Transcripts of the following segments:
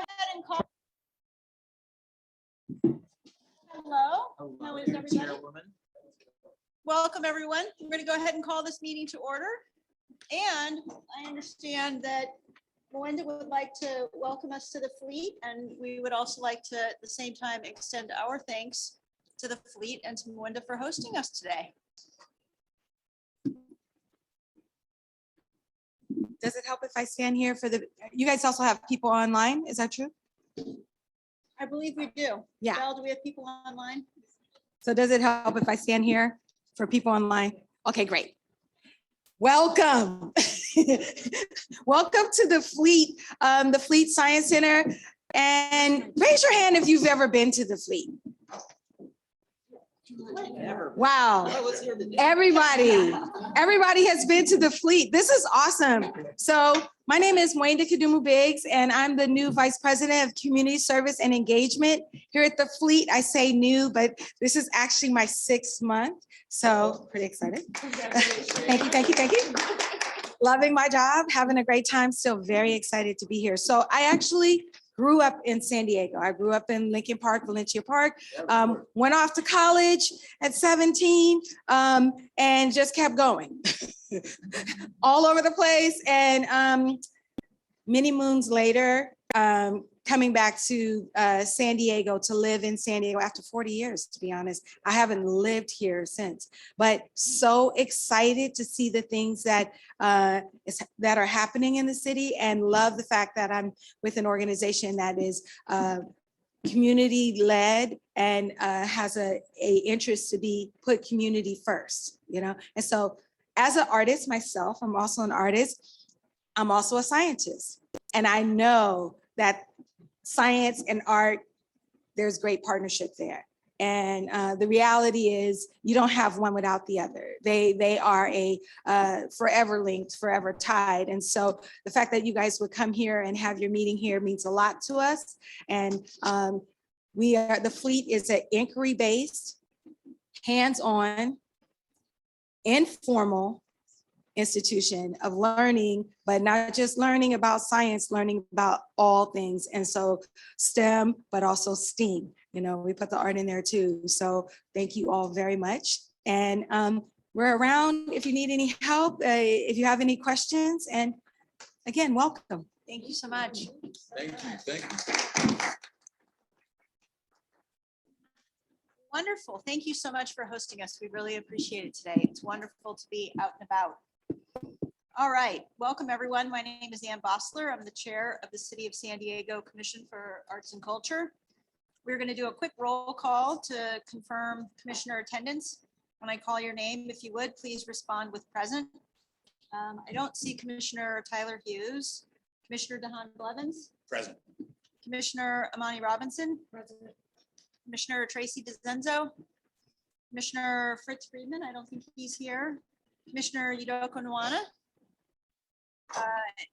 ahead and call. Hello. How is everybody? Welcome, everyone. We're going to go ahead and call this meeting to order. And I understand that Melinda would like to welcome us to the fleet, and we would also like to, at the same time, extend our thanks to the fleet and to Melinda for hosting us today. Does it help if I stand here for the, you guys also have people online, is that true? I believe we do. Yeah. Belle, do we have people online? So does it help if I stand here for people online? Okay, great. Welcome. Welcome to the Fleet Science Center. And raise your hand if you've ever been to the Fleet. Wow. Everybody has been to the Fleet. This is awesome. So my name is Mwenda Kadumu Biggs, and I'm the new Vice President of Community Service and Engagement here at the Fleet. I say new, but this is actually my 6th month. So pretty excited. Thank you. Loving my job, having a great time, still very excited to be here. So I actually grew up in San Diego. I grew up in Lincoln Park, Valencia Park, went off to college at 17 and just kept going all over the place. And many moons later, coming back to San Diego to live in San Diego after 40 years, to be honest. I haven't lived here since, but so excited to see the things that that are happening in the city, and love the fact that I'm with an organization that is community led and has a interest to put community first, you know? And so as an artist myself, I'm also an artist. I'm also a scientist, and I know that science and art, there's great partnership there. And the reality is you don't have one without the other. They are a forever linked, forever tied. And so the fact that you guys would come here and have your meeting here means a lot to us. And the Fleet is an inquiry-based, hands-on, informal institution of learning, but not just learning about science, learning about all things. And so STEM, but also STEAM, you know, we put the art in there too. So thank you all very much. And we're around if you need any help, if you have any questions, and again, welcome. Thank you so much. Thank you. Wonderful. Thank you so much for hosting us. We really appreciate it today. It's wonderful to be out and about. All right. Welcome, everyone. My name is Ann Bossler. I'm the chair of the City of San Diego Commission for Arts and Culture. We're going to do a quick roll call to confirm commissioner attendance. When I call your name, if you would, please respond with present. I don't see Commissioner Tyler Hughes. Commissioner DeHaan Blevins? Present. Commissioner Amani Robinson? Present. Commissioner Tracy DeZenzo? Commissioner Fritz Friedman? I don't think he's here. Commissioner Yudoko Nwana?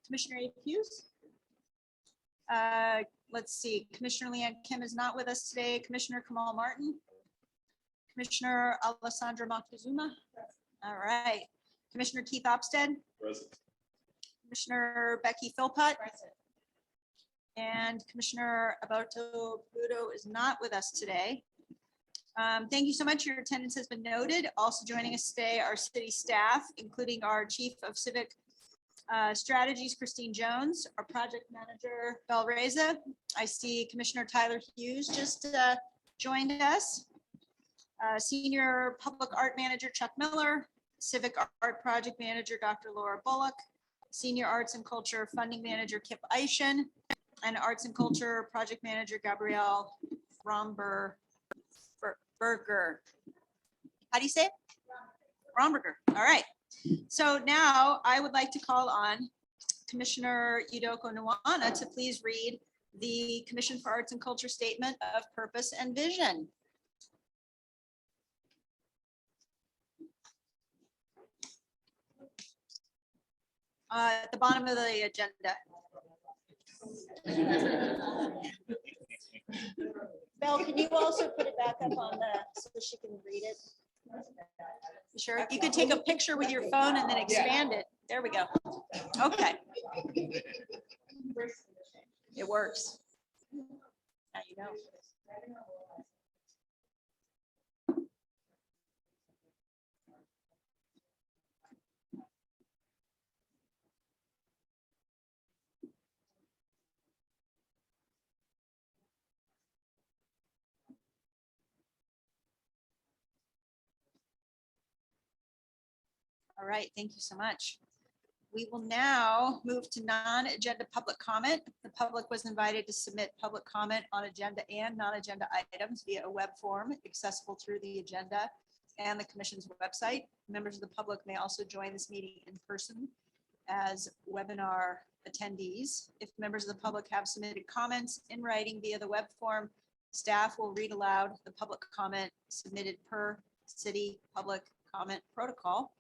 Commissioner Abe Hughes? Let's see, Commissioner Leanne Kim is not with us today. Commissioner Kamal Martin? Commissioner Alessandra Moctezuma? All right. Commissioner Keith Opstead? Present. Commissioner Becky Philpott? Present. And Commissioner Alberto Budo is not with us today. Thank you so much. Your attendance has been noted. Also joining us today are city staff, including our Chief of Civic Strategies, Christine Jones, our project manager, Belle Reza. I see Commissioner Tyler Hughes just joined us. Senior Public Art Manager, Chuck Miller, Civic Art Project Manager, Dr. Laura Bullock, Senior Arts and Culture Funding Manager, Kip Eischen, and Arts and Culture Project Manager, Gabrielle Romberger. How do you say it? Romberger. All right. So now I would like to call on Commissioner Yudoko Nwana to please read the Commission for Arts and Culture Statement of Purpose and Vision. At the bottom of the agenda. Belle, can you also put it back up on so she can read it? Sure, you could take a picture with your phone and then expand it. There we go. Okay. It works. Now you know. All right, thank you so much. We will now move to non-agenda public comment. The public was invited to submit public comment on agenda and non-agenda items via a web form accessible through the agenda and the commission's website. Members of the public may also join this meeting in person as webinar attendees. If members of the public have submitted comments in writing via the web form, staff will read aloud the public comment submitted per city public comment protocol.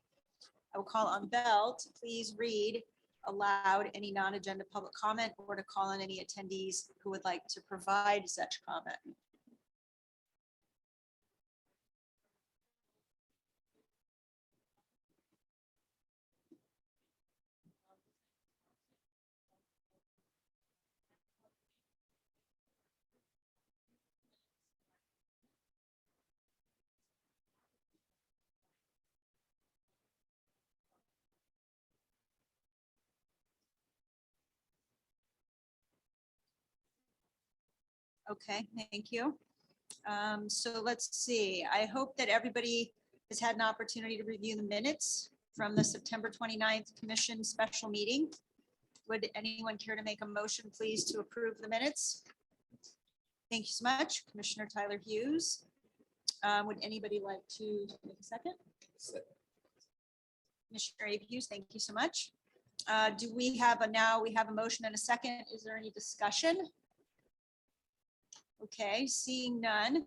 I will call on Bell to please read aloud any non-agenda public comment or to call on any attendees who would like to provide such comment. Okay, thank you. So let's see. I hope that everybody has had an opportunity to review the minutes from the September 29th Commission Special Meeting. Would anyone care to make a motion, please, to approve the minutes? Thank you so much, Commissioner Tyler Hughes. Would anybody like to take a second? Commissioner Abe Hughes, thank you so much. Do we have we have a motion and a second. Is there any discussion? Okay, seeing none,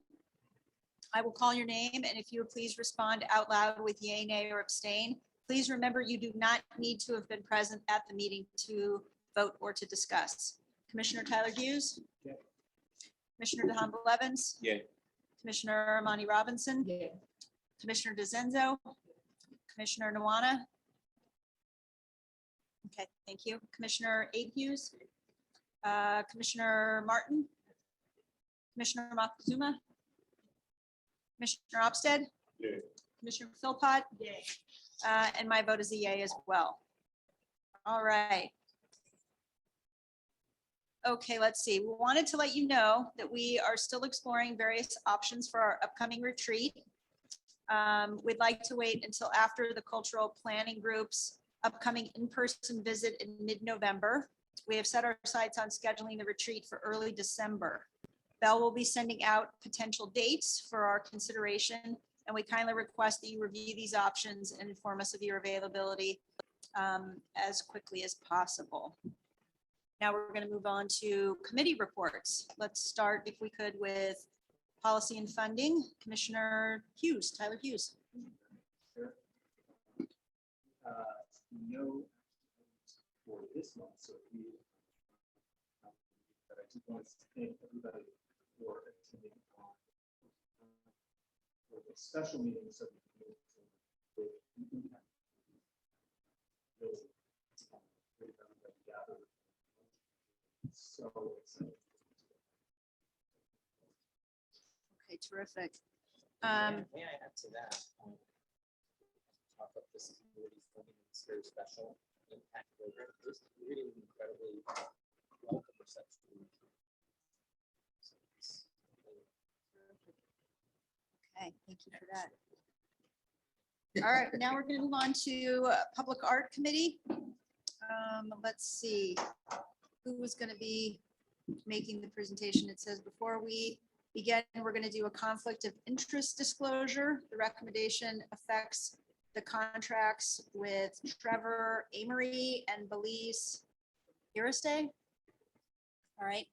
I will call your name, and if you would please respond out loud with yay, nay, or abstain. Please remember, you do not need to have been present at the meeting to vote or to discuss. Commissioner Tyler Hughes? Yeah. Commissioner DeHaan Blevins? Yay. Commissioner Monty Robinson? Yeah. Commissioner DeZenzo? Commissioner Nawana? Okay, thank you. Commissioner Abe Hughes? Commissioner Martin? Commissioner Moctezuma? Commissioner Opstead? Yay. Commissioner Philpott? Yay. And my vote is a yay as well. All right. Okay, let's see. We wanted to let you know that we are still exploring various options for our upcoming retreat. We'd like to wait until after the cultural planning group's upcoming in-person visit in mid-November. We have set our sights on scheduling the retreat for early December. Bell will be sending out potential dates for our consideration, and we kindly request that you review these options and inform us of your availability as quickly as possible. Now we're going to move on to committee reports. Let's start, if we could, with policy and funding. Commissioner Hughes, Tyler Hughes. No for this month, so we. But I just want to thank everybody for attending for the special meeting. So really everybody gathered. So excited. Okay, terrific. May I add to that? Talk about this community funding, this very special impact program. It's really incredibly welcome reception. Okay, thank you for that. All right, now we're going to move on to Public Art Committee. Let's see, who was going to be making the presentation? It says before we begin, we're going to do a conflict of interest disclosure. The recommendation affects the contracts with Trevor Amory and Belize Iriste. All right,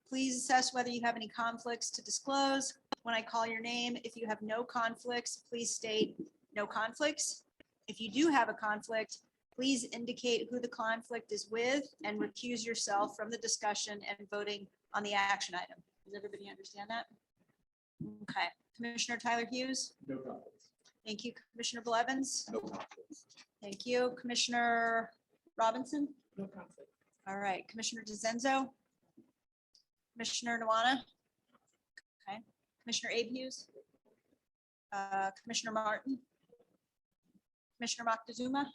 please assess whether you have any conflicts to disclose. When I call your name, if you have no conflicts, please state no conflicts. If you do have a conflict, please indicate who the conflict is with and recuse yourself from the discussion and voting on the action item. Does everybody understand that? Okay, Commissioner Tyler Hughes. No conflicts. Thank you, Commissioner Blevins. No conflicts. Thank you, Commissioner Robinson. No conflict. All right, Commissioner DeZenzo. Commissioner Nawana? Okay, Commissioner Abe Hughes? Commissioner Martin? Commissioner Moctezuma?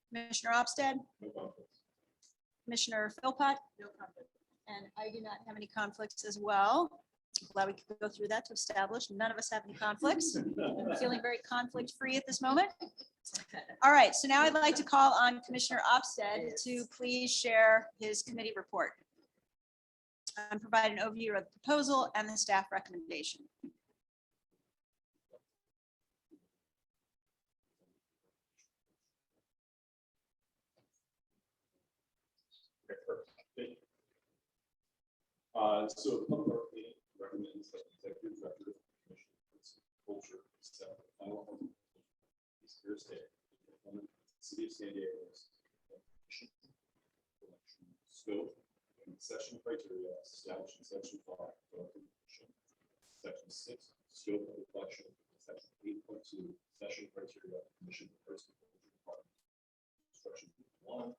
Commissioner Opstead? No conflicts. Commissioner Philpott? No conflict. And I do not have any conflicts as well. Glad we could go through that to establish none of us have any conflicts. I'm feeling very conflict-free at this moment. All right, so now I'd like to call on Commissioner Opstead to please share his committee report and provide an overview of the proposal and the staff recommendation. Okay, perfect. So the public art committee recommends that the executive director of the commission for culture set the final Thursday, city of San Diego's election scope and session criteria established in section 5 of the commission. Section 6, scope of reflection, section 8.2, session criteria, commission first department. Instruction 1.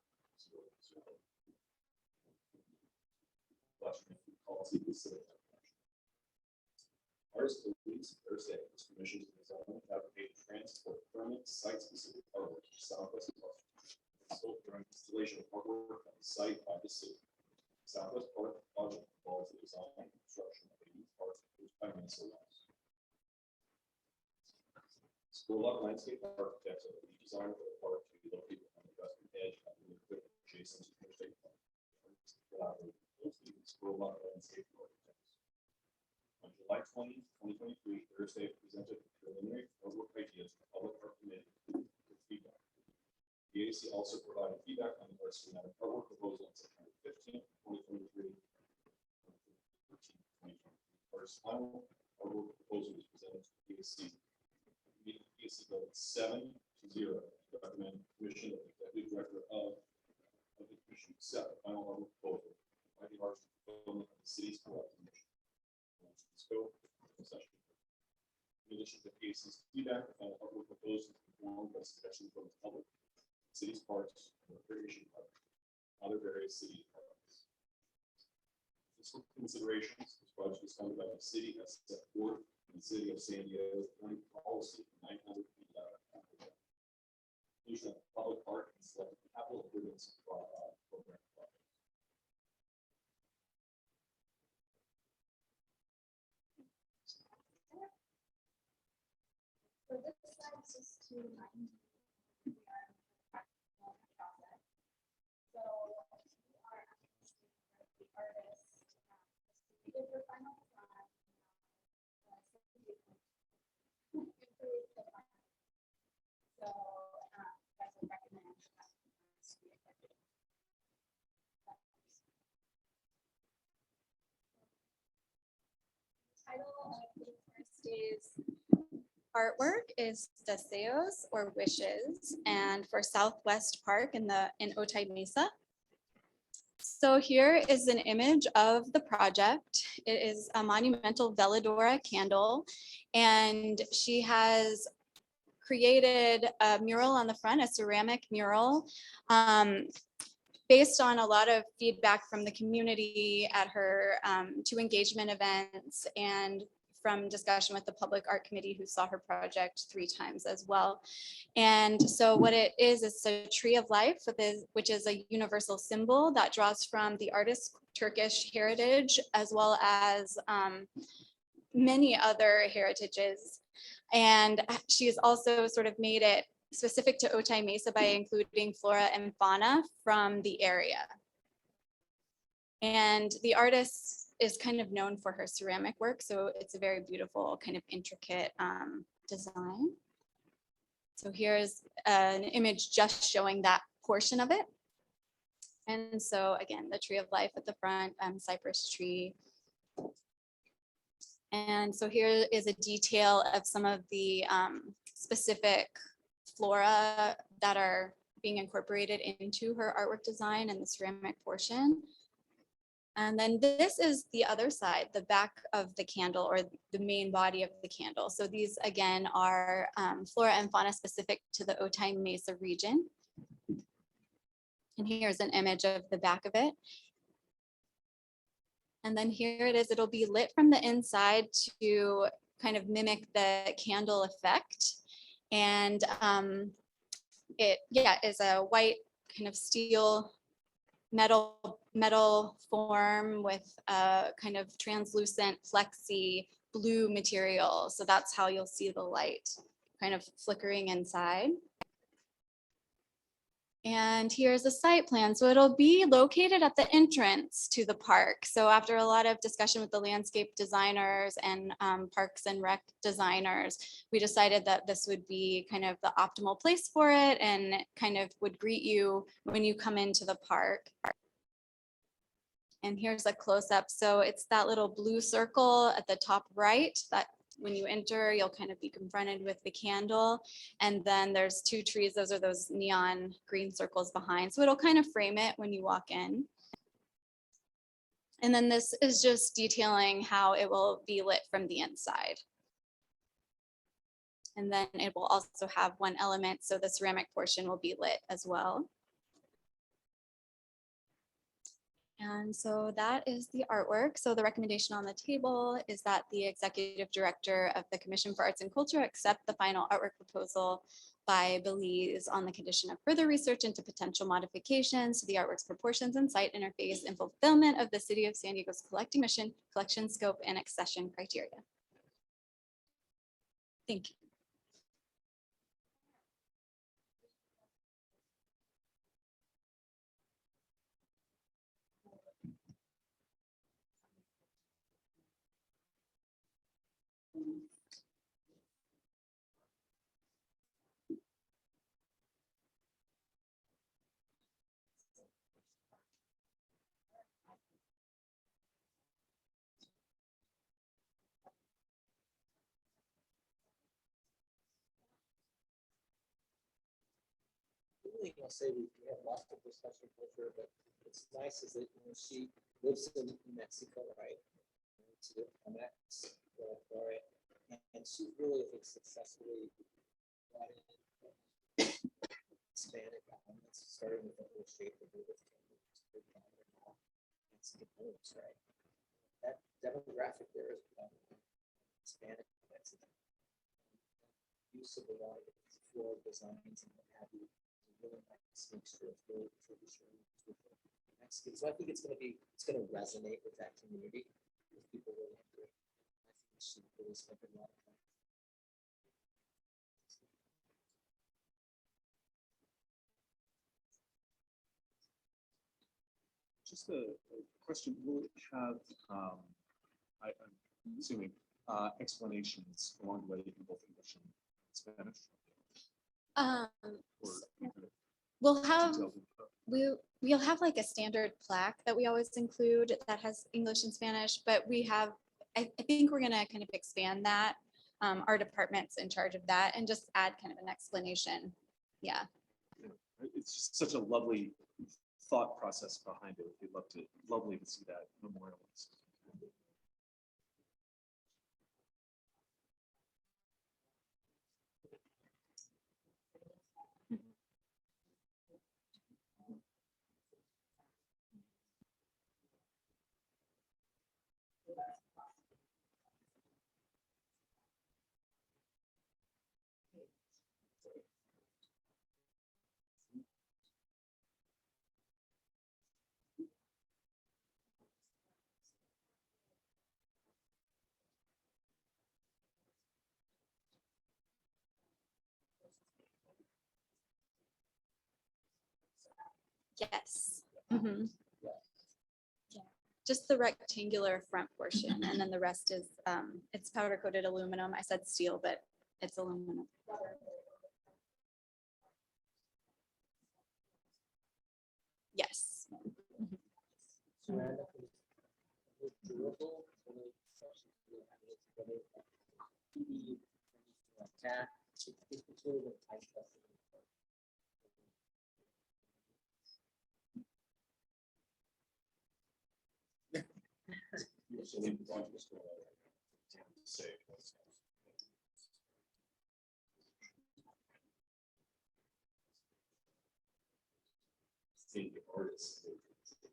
Policy facility. Artist believes Thursday is permission to design, fabricate, transport permanent site-specific artwork to Southwest Park. Sold during installation of artwork on the site by the city. Southwest Park project involves the design and construction of a new park used by Minnesota. Scroll-up landscape architects are the design for the park to be located on the western edge of the adjacent to Interstate Park. Scroll-up landscape architects. On July 20, 2023, Thursday presented preliminary artwork ideas to the public art committee for feedback. The AAC also provided feedback on the arts schematic artwork proposal on September 15, 2023. Artist's final artwork proposal was presented to the AAC. The AAC voted 7-0 to recommend commission that the executive director of the commission accept the final artwork proposal by the arts department of the city's collective mission. Scope of session. In addition to AAC's feedback, the final artwork proposal is informed by suggestions from the public, city's parks, and recreation park, other various city departments. Fiscal considerations, this project is funded by the city as set forth in the city of San Diego County policy 900 feet out. Inclusion of public park and select capital improvements program projects. So this slide is just to remind you we are in the practical process. So we are asking the artist to give your final design. Improve the final. So I would recommend title of the first day's artwork is Deseos or Wishes, and for Southwest Park in Otay Mesa. So here is an image of the project. It is a monumental Veladora candle, and she has created a mural on the front, a ceramic mural, based on a lot of feedback from the community at her 2 engagement events and from discussion with the Public Art Committee, who saw her project 3 times as well. And so what it is a tree of life, which is a universal symbol that draws from the artist's Turkish heritage, as well as many other heritages. And she has also sort of made it specific to Otay Mesa by including flora and fauna from the area. And the artist is kind of known for her ceramic work, so it's a very beautiful, kind of intricate design. So here's an image just showing that portion of it. And so again, the tree of life at the front, cypress tree. And so here is a detail of some of the specific flora that are being incorporated into her artwork design and the ceramic portion. And then this is the other side, the back of the candle, or the main body of the candle. So these again are flora and fauna specific to the Otay Mesa region. And here's an image of the back of it. And then here it is, it'll be lit from the inside to kind of mimic the candle effect. And it, yeah, is a white kind of steel metal form with a kind of translucent flexi blue material. So that's how you'll see the light kind of flickering inside. And here's a site plan. So it'll be located at the entrance to the park. So after a lot of discussion with the landscape designers and parks and rec designers, we decided that this would be kind of the optimal place for it and kind of would greet you when you come into the park. And here's a close-up. So it's that little blue circle at the top right that when you enter, you'll kind of be confronted with the candle. And then there's 2 trees. Those are those neon green circles behind. So it'll kind of frame it when you walk in. And then this is just detailing how it will be lit from the inside. And then it will also have one element. So the ceramic portion will be lit as well. And so that is the artwork. So the recommendation on the table is that the executive director of the Commission for Arts and Culture accept the final artwork proposal by Belize on the condition of further research into potential modifications to the artwork's proportions and site interface and fulfillment of the City of San Diego's collecting mission, collection scope, and accession criteria. Thank you. Really, I'll say we have lots of discussion culture, but it's nice is that, she lives in Mexico, right? To MX, and she really, I think, successfully brought in Hispanic elements, starting with the whole shape of it. It's the poems, right? That demographic there is Hispanic, Mexican. Use of the light, floral designs and what have you. Really nice mixture of both traditional with the Mexican. So I think it's going to resonate with that community. If people really into it. I think she really spent a lot of time. Just a question, will it have, I'm assuming, explanations along the way in both English and Spanish? Or We'll have detailed info? we'll have like a standard plaque that we always include that has English and Spanish, but we have, I think we're gonna kind of expand that. Our department's in charge of that and just add kind of an explanation. Yeah. It's just such a lovely thought process behind it. We'd lovely to see that memorialized. Yes. Mhm. Yeah. Just the rectangular front portion, and then the rest is it's powder coated aluminum. I said steel, but it's aluminum. Yes. Mhm. Ceramic is durable. Really especially if you have it together, PVC, like that. It's really the type of. So leave the bunch of this going on. Say what's- think artists, they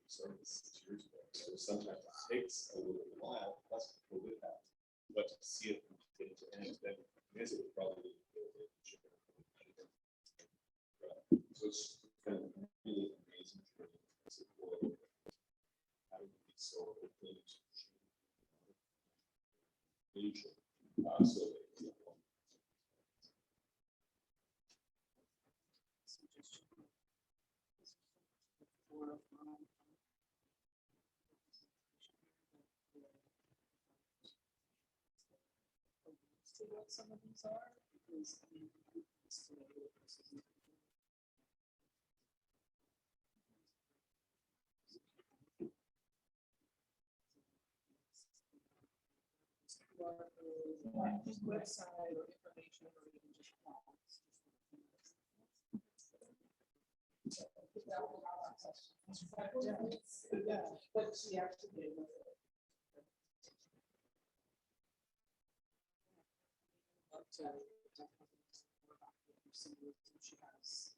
started this 6 years ago, so sometimes takes a little while, plus COVID happens, but to see it from beginning to end, then I guess it would probably. So it's kind of really amazing. How would be so open to Asia, so. What some of these are, because I mean, it's the way it is. Website or information or even just prompts. Yeah, but she actually gave us it. Love to definitely more about the symbolism she has.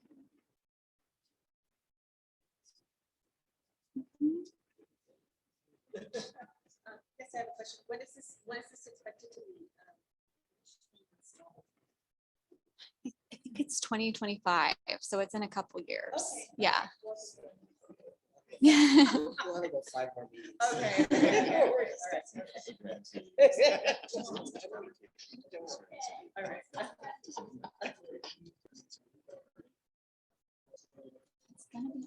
Yes, I have a question. When is this expected to be? Installed? I think it's 2025, so it's in a couple years. Okay. Yeah. We'll have about 5 more meetings. Okay. All right. It's gonna be-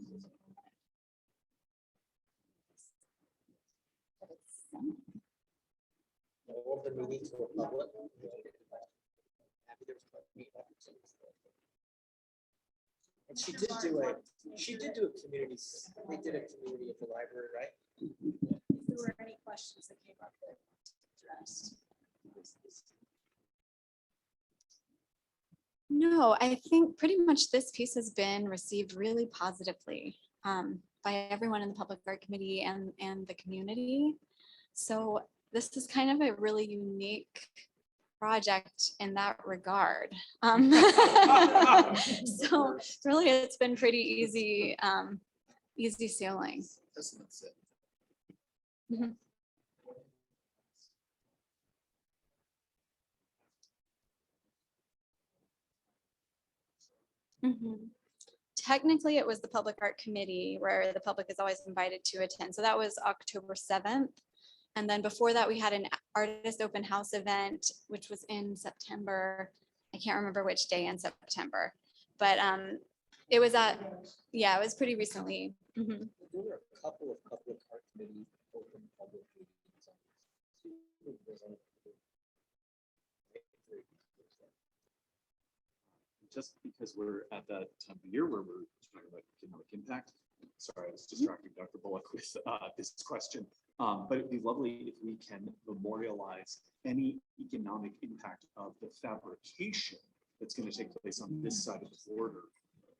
but it's summer. We'll open the meeting to the public. Happy there's public meeting opportunities. And she did do a community, they did a community at the library, right? If there were any questions that came up that addressed. No, I think pretty much this piece has been received really positively by everyone in the Public Art Committee and the community. So this is kind of a really unique project in that regard. So really, it's been pretty easy, easy sailing. Mhm. Mhm. Technically, it was the Public Art Committee where the public is always invited to attend. So that was October 7th. And then before that, we had an artist open house event, which was in September. I can't remember which day in September, but it was yeah, it was pretty recently. Mhm. There were a couple of public art committee open public meetings. Just because we're at that time of year where we're talking about economic impact. Sorry, I was distracting Dr. Bullock with this question. But it'd be lovely if we can memorialize any economic impact of the fabrication that's going to take place on this side of the border.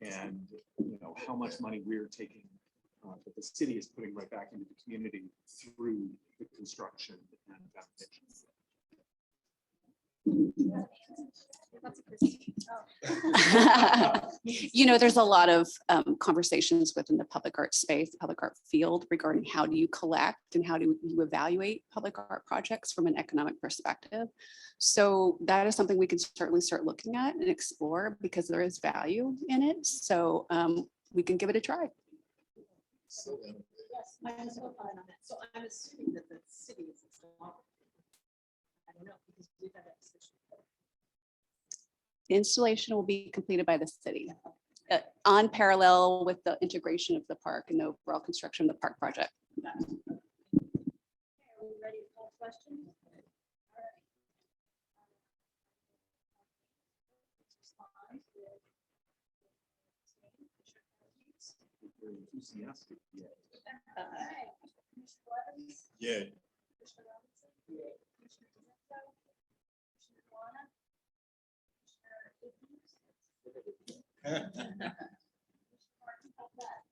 And you know how much money we're taking, that the city is putting right back into the community through the construction and fabrication. You know, there's a lot of conversations within the public art space, the public art field regarding how do you collect and how do you evaluate public art projects from an economic perspective. So that is something we can certainly start looking at and explore because there is value in it. So we can give it a try. Yes, I'm so fine on that. So I'm assuming that the city is installed. I don't know, because we've had that discussion. The installation will be completed by the city on parallel with the integration of the park and the overall construction of the park project. Okay, are we ready to call questions? All right. Very enthusiastic. Yeah. Okay. Commissioner Blevins? Yeah. Commissioner Robinson? Commissioner Demento? Commissioner Juana? Commissioner Higgins? Commissioner Martin, how's that?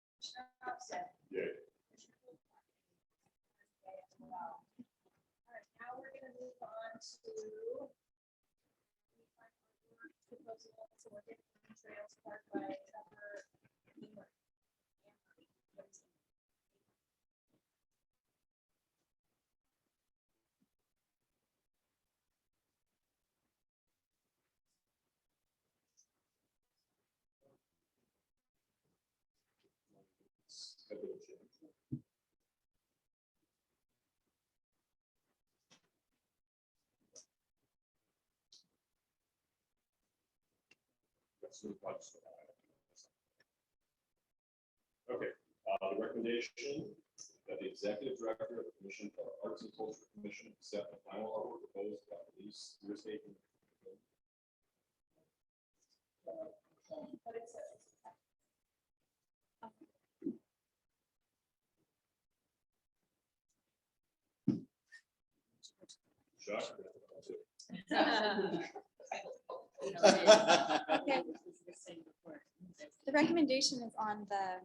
Commissioner Hobson? Yeah. Commissioner Wilcox? Okay, as well. All right, now we're gonna move on to proposal for Hidden Trails Park by Trevor Beamer. so the project's going on. Okay, the recommendation that the executive director of the Commission for Arts and Culture Commission accept the final artwork proposed by the lease real estate. Josh? Okay. The recommendation is on the,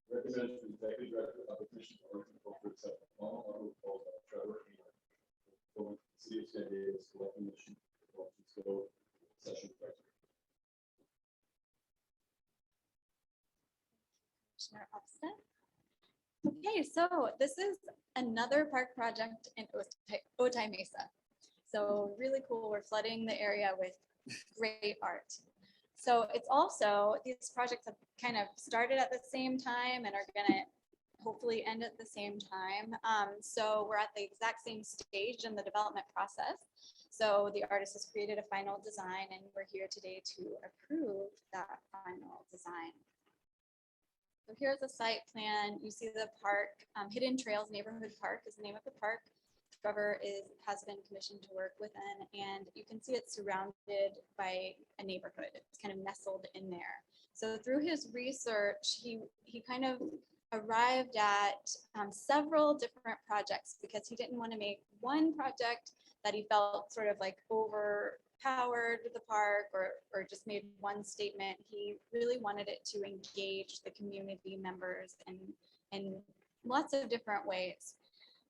Recommend the executive director of the Commission for Arts and Culture accept the final artwork proposed by Trevor Hamer for the City of San Diego's collecting mission session. Commissioner Upstead. Okay, so this is another park project in Otay Mesa. So really cool. We're flooding the area with great art. So it's also, these projects have kind of started at the same time and are gonna hopefully end at the same time. So we're at the exact same stage in the development process. So the artist has created a final design and we're here today to approve that final design. So here's a site plan. You see the park, Hidden Trails Neighborhood Park is the name of the park. Trevor has been commissioned to work within, and you can see it's surrounded by a neighborhood. It's kind of nestled in there. So through his research, he kind of arrived at several different projects because he didn't want to make one project that he felt sort of like overpowered the park or just made one statement. He really wanted it to engage the community members in lots of different ways.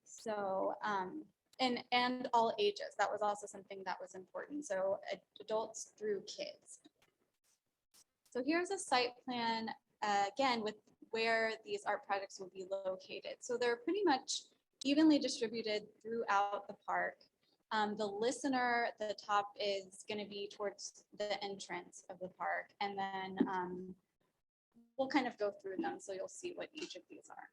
So, and all ages, that was also something that was important. So adults through kids. So here's a site plan, again, with where these art projects will be located. So they're pretty much evenly distributed throughout the park. The listener, the top is going to be towards the entrance of the park. And then we'll kind of go through them so you'll see what each of these are.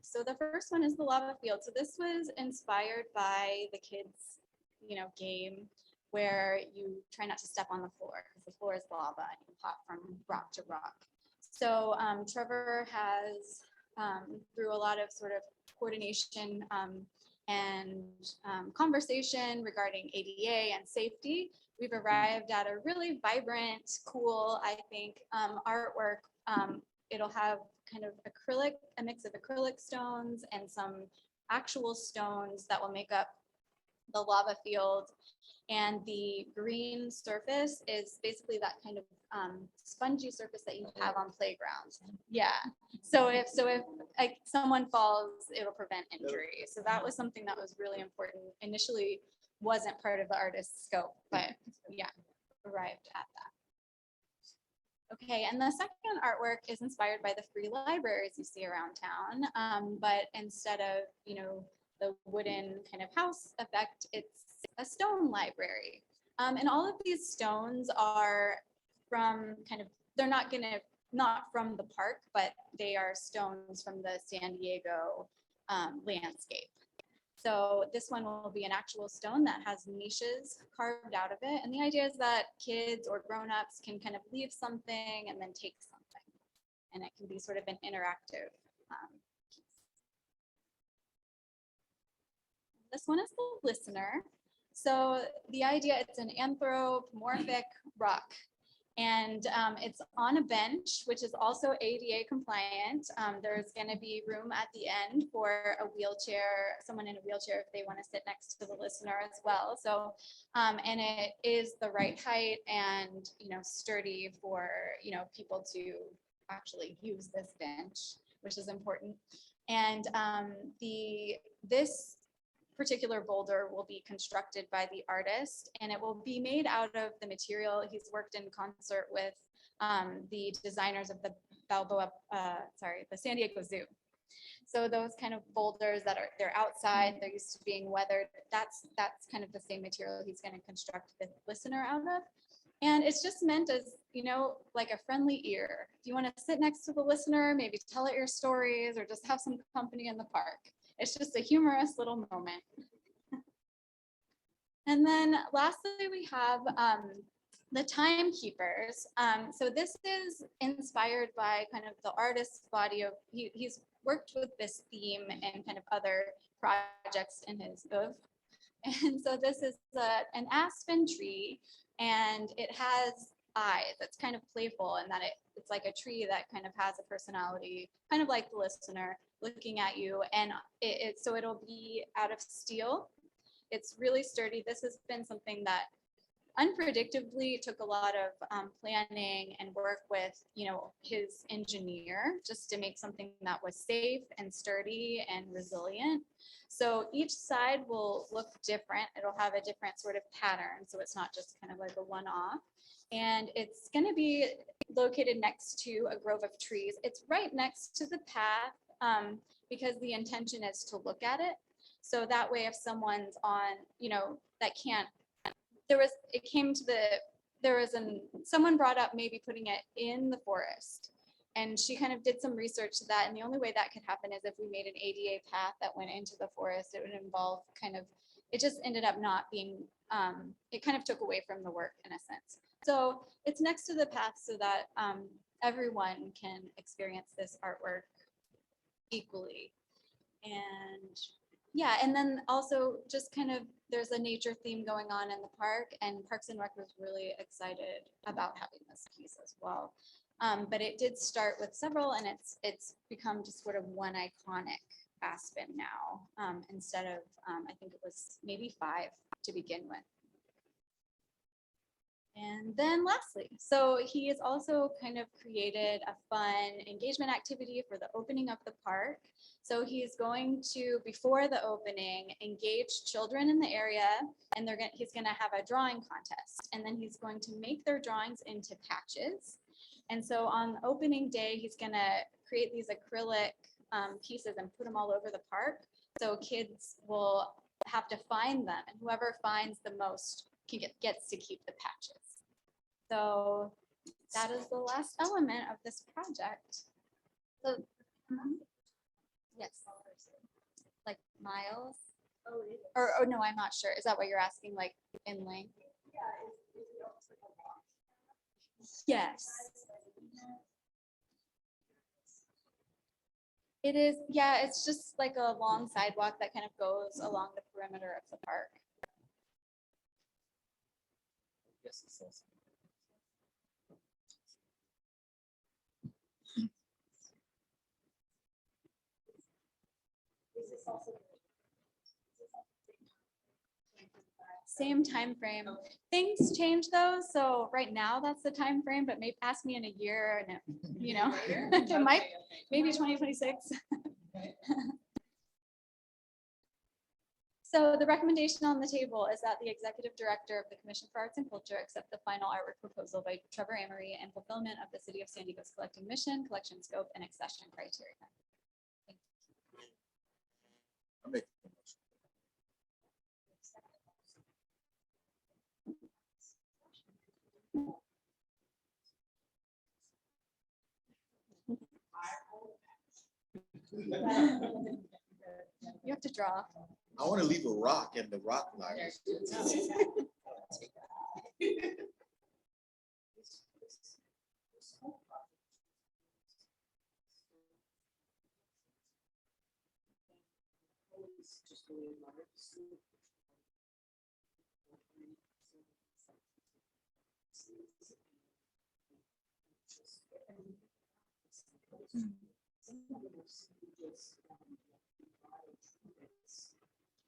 So the first one is the lava field. So this was inspired by the kids, game where you try not to step on the floor because the floor is lava and you hop from rock to rock. So Trevor has, through a lot of sort of coordination and conversation regarding ADA and safety, we've arrived at a really vibrant, cool, I think, artwork. It'll have kind of a mix of acrylic stones and some actual stones that will make up the lava field. And the green surface is basically that kind of spongy surface that you have on playgrounds. Yeah. So if like someone falls, it'll prevent injury. So that was something that was really important. Initially wasn't part of the artist's scope, but yeah, arrived at that. Okay, and the second artwork is inspired by the free libraries you see around town, but instead of, the wooden kind of house effect, it's a stone library. And all of these stones are from they're not from the park, but they are stones from the San Diego landscape. So this one will be an actual stone that has niches carved out of it. And the idea is that kids or grown-ups can kind of leave something and then take something. And it can be sort of an interactive piece. This one is the listener. So the idea, it's an anthropomorphic rock. And it's on a bench, which is also ADA compliant. There's going to be room at the end for a wheelchair, someone in a wheelchair if they want to sit next to the listener as well. So, and it is the right height and, sturdy for, people to actually use this bench, which is important. And this particular boulder will be constructed by the artist, and it will be made out of the material. He's worked in concert with the designers of the the San Diego Zoo. So those kind of boulders they're outside, they're used to being weathered. That's kind of the same material he's going to construct the listener out of. And it's just meant as, you know, like a friendly ear. If you want to sit next to the listener, maybe tell it your stories or just have some company in the park. It's just a humorous little moment. And then lastly, we have the timekeepers. So this is inspired by kind of the artist's body of, he's worked with this theme and kind of other projects in his book. And so this is an aspen tree, and it has eyes. It's kind of playful in that it's like a tree that kind of has a personality, kind of like the listener looking at you. And so it'll be out of steel. It's really sturdy. This has been something that unpredictably took a lot of planning and work with, you know, his engineer just to make something that was safe and sturdy and resilient. So each side will look different. It'll have a different sort of pattern. So it's not just kind of like a one-off. And it's going to be located next to a grove of trees. It's right next to the path because the intention is to look at it. So that way, if someone's on, you know, that can't, someone brought up maybe putting it in the forest. And she kind of did some research to that. And the only way that could happen is if we made an ADA path that went into the forest. It would involve kind of, it just ended up not being, it kind of took away from the work in a sense. So it's next to the path so that everyone can experience this artwork equally. And yeah, and then also just kind of, there's a nature theme going on in the park, and Parks and Rec was really excited about having this piece as well. But it did start with several, and it's become just sort of one iconic aspen now, instead of, I think it was maybe 5 to begin with. And then lastly, so he has also kind of created a fun engagement activity for the opening of the park. So he's going to, before the opening, engage children in the area, and he's gonna have a drawing contest. And then he's going to make their drawings into patches. And so on opening day, he's gonna create these acrylic pieces and put them all over the park. So kids will have to find them, and whoever finds the most gets to keep the patches. So that is the last element of this project. So, yes, like miles, or no, I'm not sure. Is that what you're asking, like in length? Yes. It is, yeah, it's just like a long sidewalk that kind of goes along the perimeter of the park. Yes, it's also. Same time frame. Things change though, so right now that's the time frame. But maybe ask me in a year, and you know, it might, maybe 2026. So the recommendation on the table is that the executive director of the Commission for Arts and Culture accept the final artwork proposal by Trevor Amory and fulfillment of the City of San Diego's collecting mission, collection scope, and accession criteria. I'll make the motion. You have to draw. I want to leave a rock in the rock line.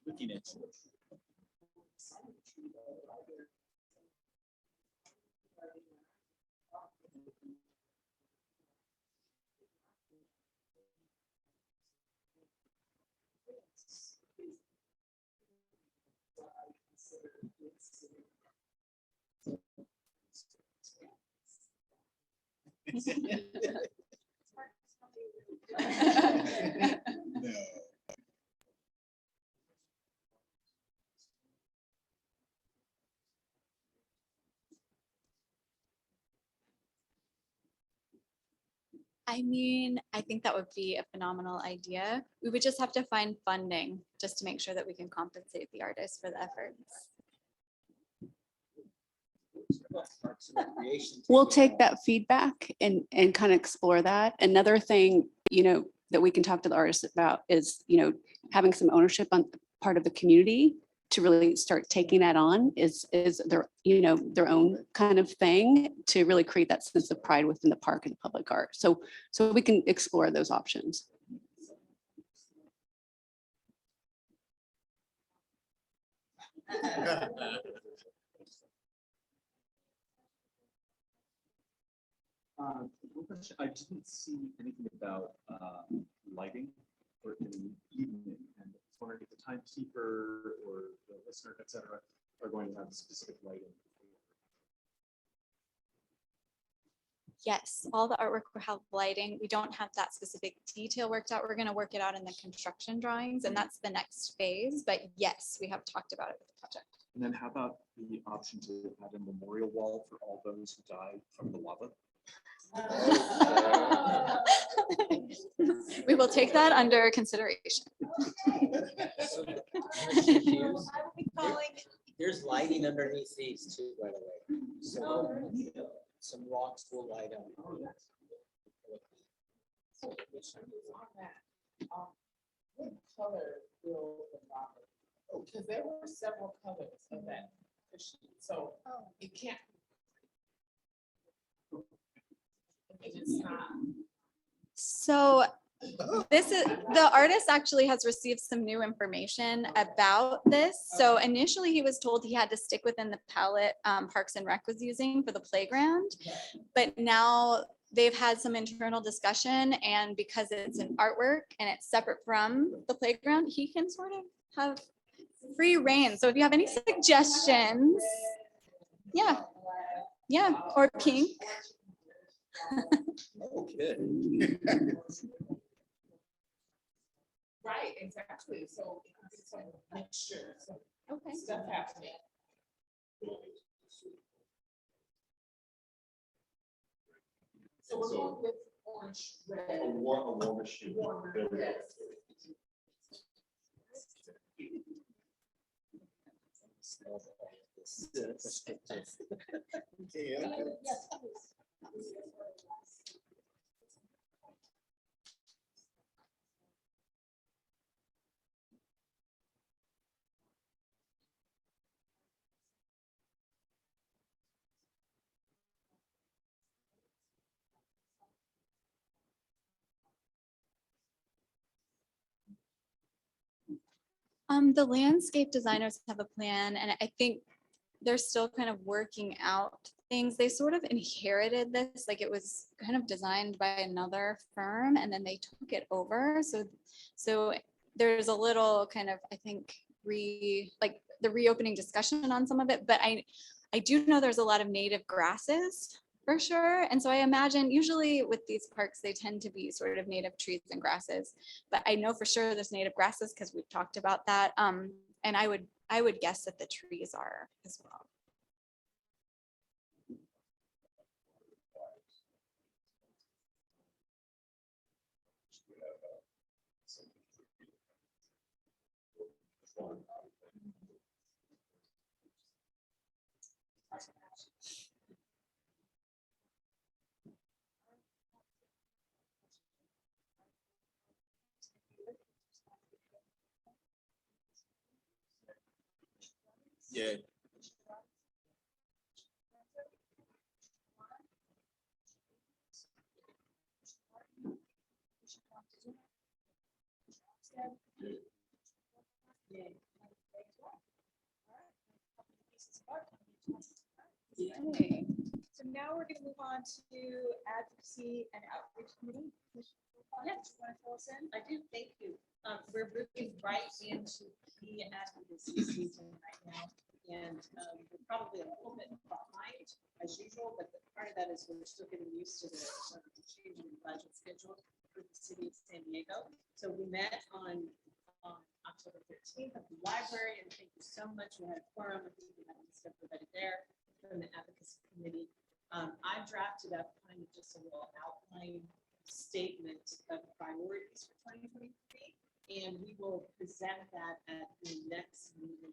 Looking at you. No. I mean, I think that would be a phenomenal idea. We would just have to find funding just to make sure that we can compensate the artists for the efforts. Parks and Recreation We'll take take that feedback and kind of explore that. Another thing, that we can talk to the artists about is, having some ownership on part of the community to really start taking that on is their, their own kind of thing to really create that sense of pride within the park and public art. So we can explore those options. One question, I didn't see anything about lighting or in the evening, and I was wondering if the timekeeper or the listener, et cetera, are going to have specific lighting. Yes, all the artwork will have lighting. We don't have that specific detail worked out. We're going to work it out in the construction drawings, and that's the next phase. But yes, we have talked about it with the project. And then how about the option to add a memorial wall for all those who died from the lava? We will take that under consideration. So, Commissioner Hughes, there's lighting underneath these too, by the way. So some rocks will light up. What color will the lava? Because there were several colors of that cushion, so it can't. It's not. So this is, the artist actually has received some new information about this. So initially he was told he had to stick within the palette Parks and Rec was using for the playground. But now they've had some internal discussion, and because it's an artwork and it's separate from the playground, he can sort of have free reign. So if you have any suggestions, yeah, or pink. Okay. Right, exactly. So it's a mixture, so Okay. stuff happening. So we're going with orange, red. A warmish hue. Warmer, There we go. yes. Yeah. The landscape designers have a plan, and I think they're still kind of working out things. They sort of inherited this, like it was kind of designed by another firm, and then they took it over. So there's a little kind of, I think, like the reopening discussion on some of it, but I do know there's a lot of native grasses for sure. And so I imagine usually with these parks, they tend to be sort of native trees and grasses, but I know for sure there's native grasses because we've talked about that. And I would guess that the trees are as well. Yeah. Okay. So now we're going to move on to advocacy and outreach committee. Yes, you want to fill us in? I do, thank you. We're moving right into the advocacy season right now. And we're probably a little bit behind as usual, but part of that is we're still getting used to the change in the budget schedule for the city of San Diego. So we met on October 13th at the library, and thank you so much. We had a forum. I think we had everybody there from the advocacy committee. I drafted up kind of just a little outline statement of priorities for 2023. And we will present that at the next meeting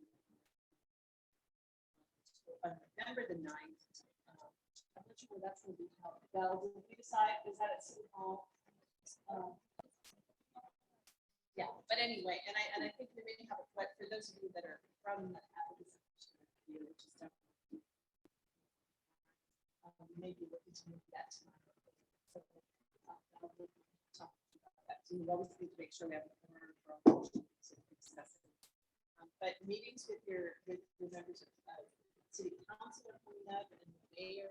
on November the 9th. I'm not sure where that's going to be held. Well, did we decide, is that at City Hall? Yeah, but anyway, and I think we may have, but for those of you that are from the advocacy community, which is definitely maybe looking to move that tonight. So, we'll talk about that. So we always need to make sure we have a corner for all to discuss it. But meetings with your members of city council are coming up, and the mayor,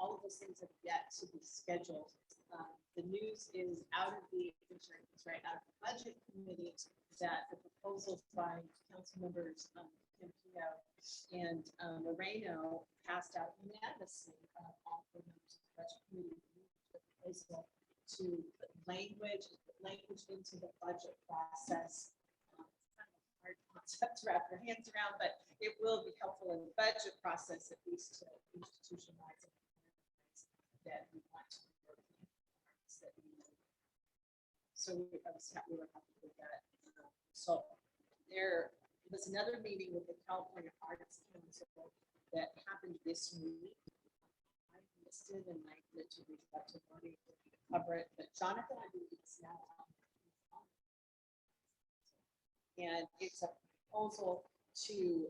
all of those things have yet to be scheduled. The news is out of the right out of the budget committee that the proposals by council members Campillo and Moreno passed out unanimously. All four members of the budget committee moved the proposal to put language into the budget process. Kind of a hard concept to wrap your hands around, but it will be helpful in the budget process, at least to institutionalize it that we want to work with. So we were happy with that. So there was another meeting with the California Arts Council that happened this week. I missed it and I meant to reach out to Marty to cover it, but Jonathan, I believe, is now on. And it's a proposal to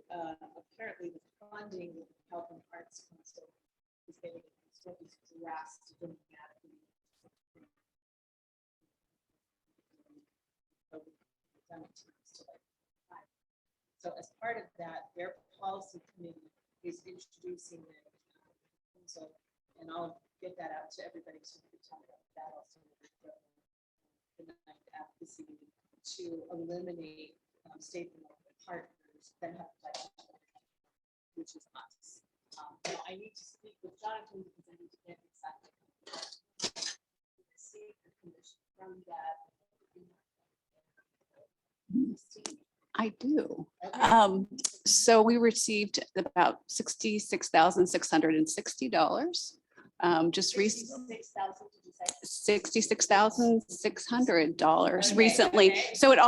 apparently the funding of the California Arts Council is getting drastic dramatically. So as part of that, their policy committee is introducing the proposal, and I'll get that out to everybody so we can talk about that also. The advocacy to eliminate state and local partners that have budget, which is us. Now I need to speak with Jonathan because I need to get exactly see the commission from that. I do. Okay. So we received about $66,660. Just recently. 6,000, did you say? $66,600 Okay, recently. okay. So it's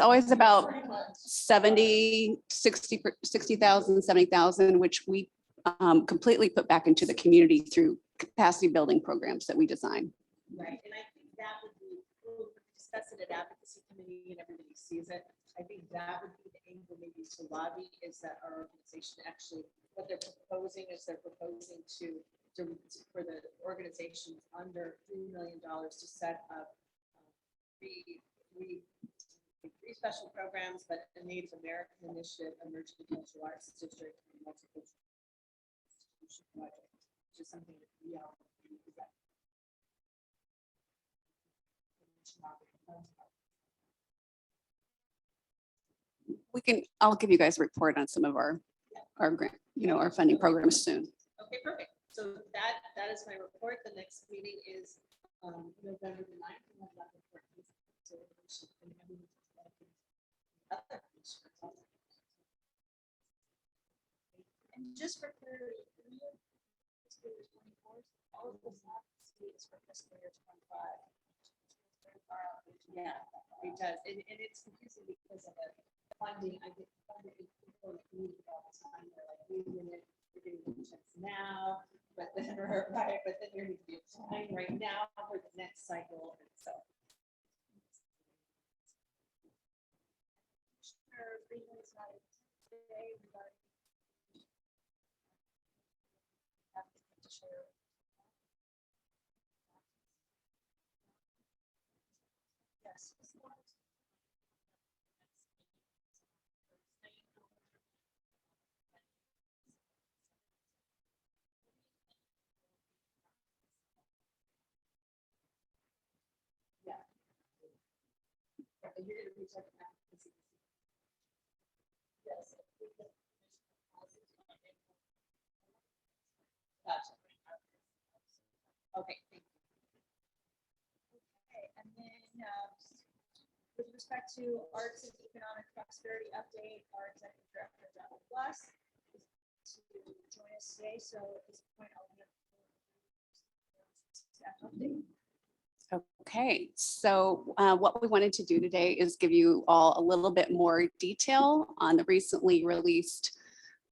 always about 70, 60,000, 70,000, which we completely put back into the community through capacity building programs that we design. Right, and I think that would be, we'll discuss it at advocacy committee and everybody sees it. I think that would be the angle maybe to lobby is that our organization actually, what they're proposing is they're proposing for the organizations under $3 million to set up three special programs, but a Native American initiative, emerging cultural arts district, and multicultural institution project, which is something that we all do. I'll give you guys a report on some of our grant, our funding programs soon. Okay, perfect. So that is my report. The next meeting is November the 9th. And we'll have that report. And just for clarity, all of this is for fiscal year 25. Yeah, it does. And it's confusing because of the funding. I get funded people need all the time. They're like, wait a minute, we're getting the checks now, but then right, but then you're going to be applying right now for the next cycle. And so yes. Yeah. You're going to reach out to advocacy. Yes. Gotcha. Okay, thank you. Okay, and then with respect to arts and economic prosperity update, our executive director, Donald Bless, is to join us today. So at this point, I'll have staff update. Okay, so what we wanted to do today is give you all a little bit more detail on the recently released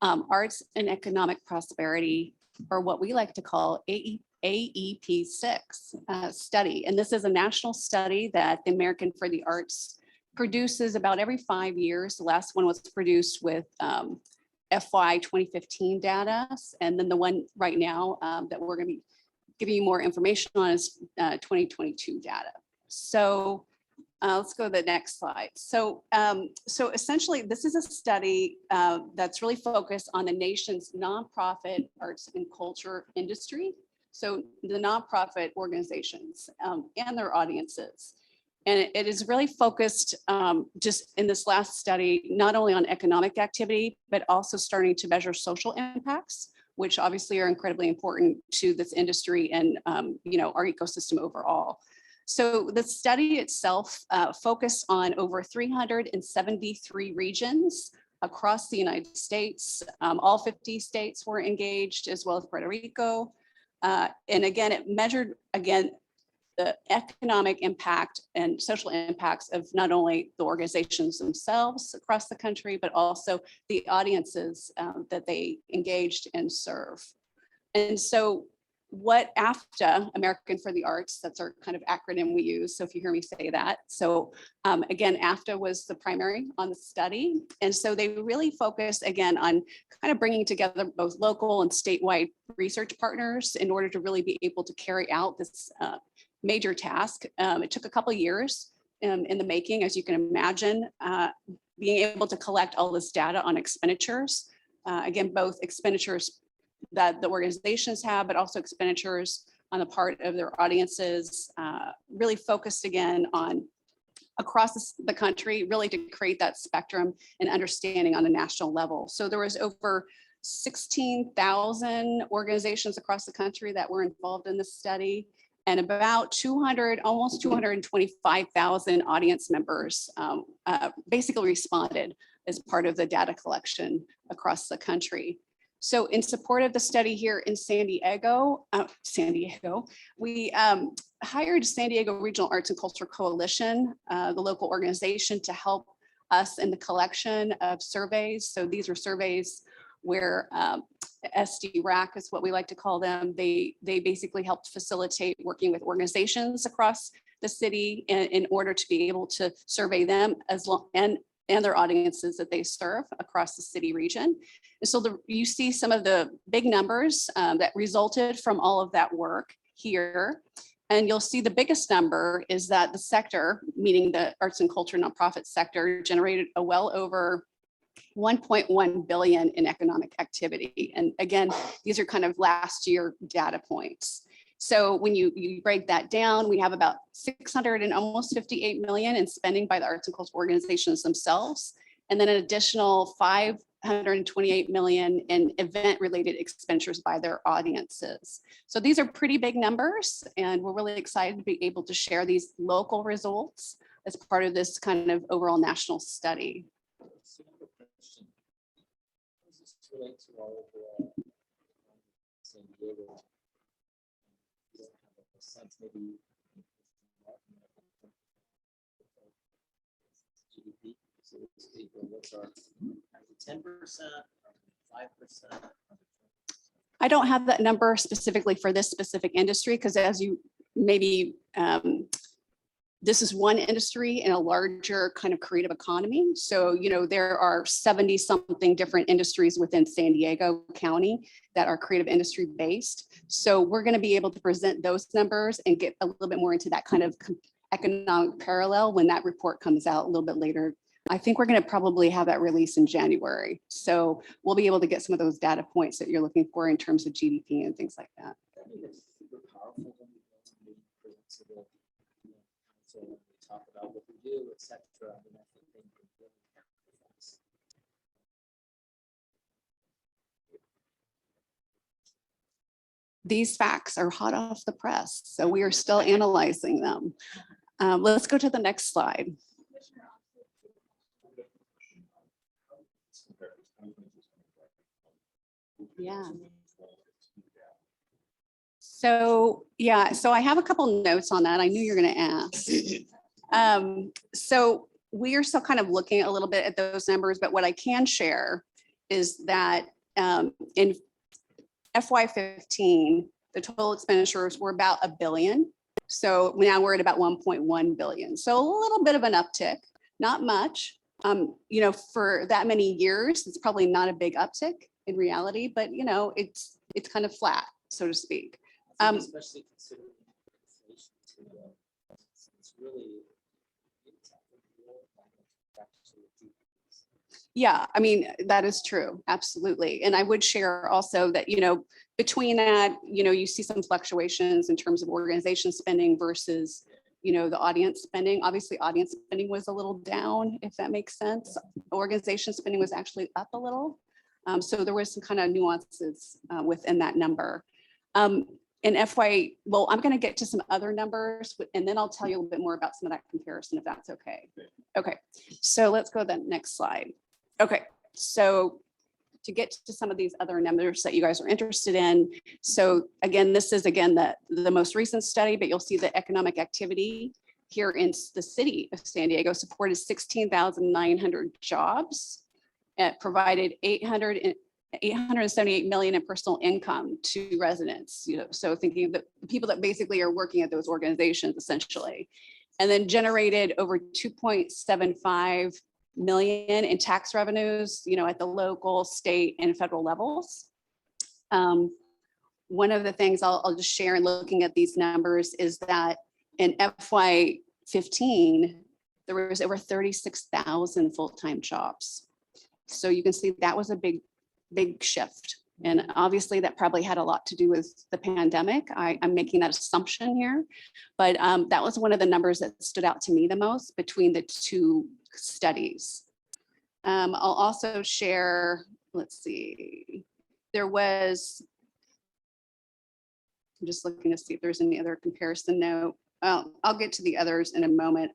Arts and Economic Prosperity, or what we like to call AEP 6 study. And this is a national study that the American for the Arts produces about every 5 years. The last one was produced with FY 2015 data. And then the one right now that we're going to be giving you more information on is 2022 data. So let's go to the next slide. So essentially, this is a study that's really focused on the nation's nonprofit arts and culture industry. So the nonprofit organizations and their audiences. And it is really focused just in this last study, not only on economic activity, but also starting to measure social impacts, which obviously are incredibly important to this industry and our ecosystem overall. So the study itself focused on over 373 regions across the United States. All 50 states were engaged, as well as Puerto Rico. And again, it measured, the economic impact and social impacts of not only the organizations themselves across the country, but also the audiences that they engaged and serve. And so what AFTA, American for the Arts, that's our kind of acronym we use. So if you hear me say that. So again, AFTA was the primary on the study. And so they really focused again on kind of bringing together both local and statewide research partners in order to really be able to carry out this major task. It took a couple of years in the making, as you can imagine, being able to collect all this data on expenditures. Again, both expenditures that the organizations have, but also expenditures on the part of their audiences, really focused again on across the country, really to create that spectrum and understanding on a national level. So there was over 16,000 organizations across the country that were involved in this study, and about almost 225,000 audience members basically responded as part of the data collection across the country. So in support of the study here in San Diego, we hired San Diego Regional Arts and Culture Coalition, the local organization, to help us in the collection of surveys. So these are surveys where SDRAC is what we like to call them. They basically helped facilitate working with organizations across the city in order to be able to survey them and their audiences that they serve across the city region. And so you see some of the big numbers that resulted from all of that work here. And you'll see the biggest number is that the sector, meaning the arts and culture nonprofit sector, generated a well over 1.1 billion in economic activity. And again, these are kind of last year data points. So when you break that down, we have about 600 and almost 58 million in spending by the arts and culture organizations themselves, and then an additional 528 million in event-related expenditures by their audiences. So these are pretty big numbers, and we're really excited to be able to share these local results as part of this kind of overall national study. So I have a question. How does this relate to our overall San Diego? You don't have a sense, maybe GDP, so to speak, or what's our 10%, 5%? I don't have that number specifically for this specific industry, because as you maybe this is one industry in a larger kind of creative economy. So, there are 70 something different industries within San Diego County that are creative industry based. So we're going to be able to present those numbers and get a little bit more into that kind of economic parallel when that report comes out a little bit later. I think we're going to probably have that release in January. So we'll be able to get some of those data points that you're looking for in terms of GDP and things like that. I think it's super powerful when we present to the so when we talk about what we do, et cetera. I mean, I think they can really help us. These facts are hot off the press, so we are still analyzing them. Let's go to the next slide. Yeah. So, yeah, so I have a couple notes on that. I knew you were going to ask. So we are still kind of looking a little bit at those numbers, but what I can share is that in FY15, the total expenditures were about $1 billion. So now we're at about 1.1 billion. So a little bit of an uptick, not much. You know, for that many years, it's probably not a big uptick in reality, but you know, it's kind of flat, so to speak. Especially considering inflation too. It's really. Yeah, I mean, that is true, absolutely. And I would share also that, you know, between that, you know, you see some fluctuations in terms of organization spending versus, you know, the audience spending. Obviously, audience spending was a little down, if that makes sense. Organization spending was actually up a little. So there was some kind of nuances within that number. In FY, well, I'm going to get to some other numbers, and then I'll tell you a little bit more about some of that comparison, if that's okay. Okay, so let's go to the next slide. Okay, so to get to some of these other numbers that you guys are interested in. So again, this is the most recent study, but you'll see the economic activity here in the city of San Diego supported 16,900 jobs. It provided 878 million in personal income to residents. You know, so thinking of the people that basically are working at those organizations essentially, and then generated over 2.75 million in tax revenues, you know, at the local, state, and federal levels. One of the things I'll just share in looking at these numbers is that in FY15, there was over 36,000 full-time jobs. So you can see that was a big shift. And obviously that probably had a lot to do with the pandemic. I'm making that assumption here, but that was one of the numbers that stood out to me the most between the two studies. I'll also share, let's see, I'm just looking to see if there's any other comparison note. I'll get to the others in a moment.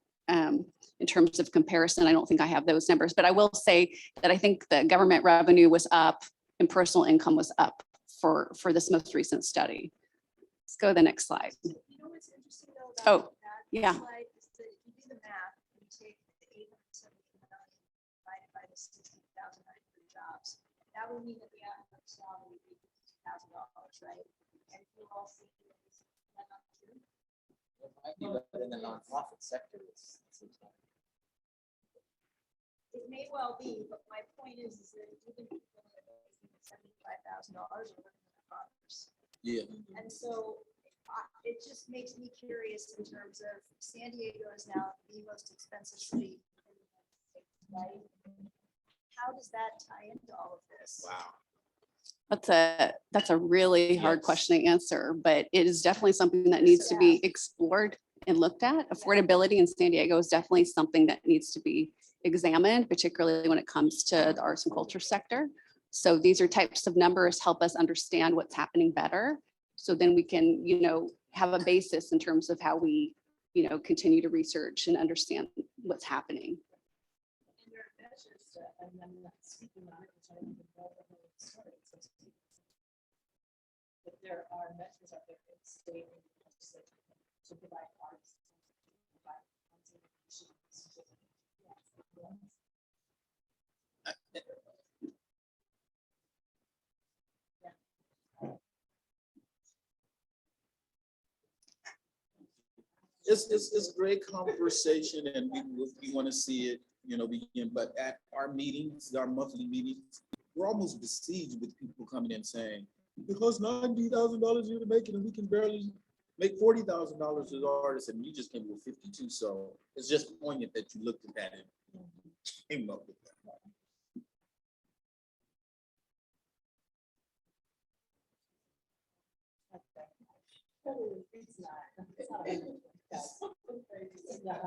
In terms of comparison, I don't think I have those numbers, but I will say that I think the government revenue was up and personal income was up for this most recent study. Let's go to the next slide. You know what's interesting though about Oh, that yeah. slide is that if you do the math, and you take the 878 million divided by the 16,900 jobs, that would mean that the average salary would be $50,000, right? And if you all see is that not true? It might be, but in the nonprofit sector, it seems like. It may well be, but my point is that even people that are making $75,000 are working in the Congress. Yeah. And so it just makes me curious in terms of San Diego is now the most expensive city in the United States, right? How does that tie into all of this? Wow. That's a really hard question to answer, but it is definitely something that needs to be explored and looked at. Affordability in San Diego is definitely something that needs to be examined, particularly when it comes to the arts and culture sector. So these are types of numbers help us understand what's happening better. So then we can, you know, have a basis in terms of how we, you know, continue to research and understand what's happening. And there are measures to, and I'm not speaking on it, which I don't even know the whole story. So to speak. But there are measures out there in state and legislature to provide artists. To provide housing and machines. It's a great conversation and we want to see it, you know, begin, but at our meetings, our monthly meetings, we're almost besieged with people coming in saying, because $90,000 you're making and we can barely make $40,000 as artists and you just came with 52. So it's just poignant that you looked at that and came up with that. It's not. It's not. It's not.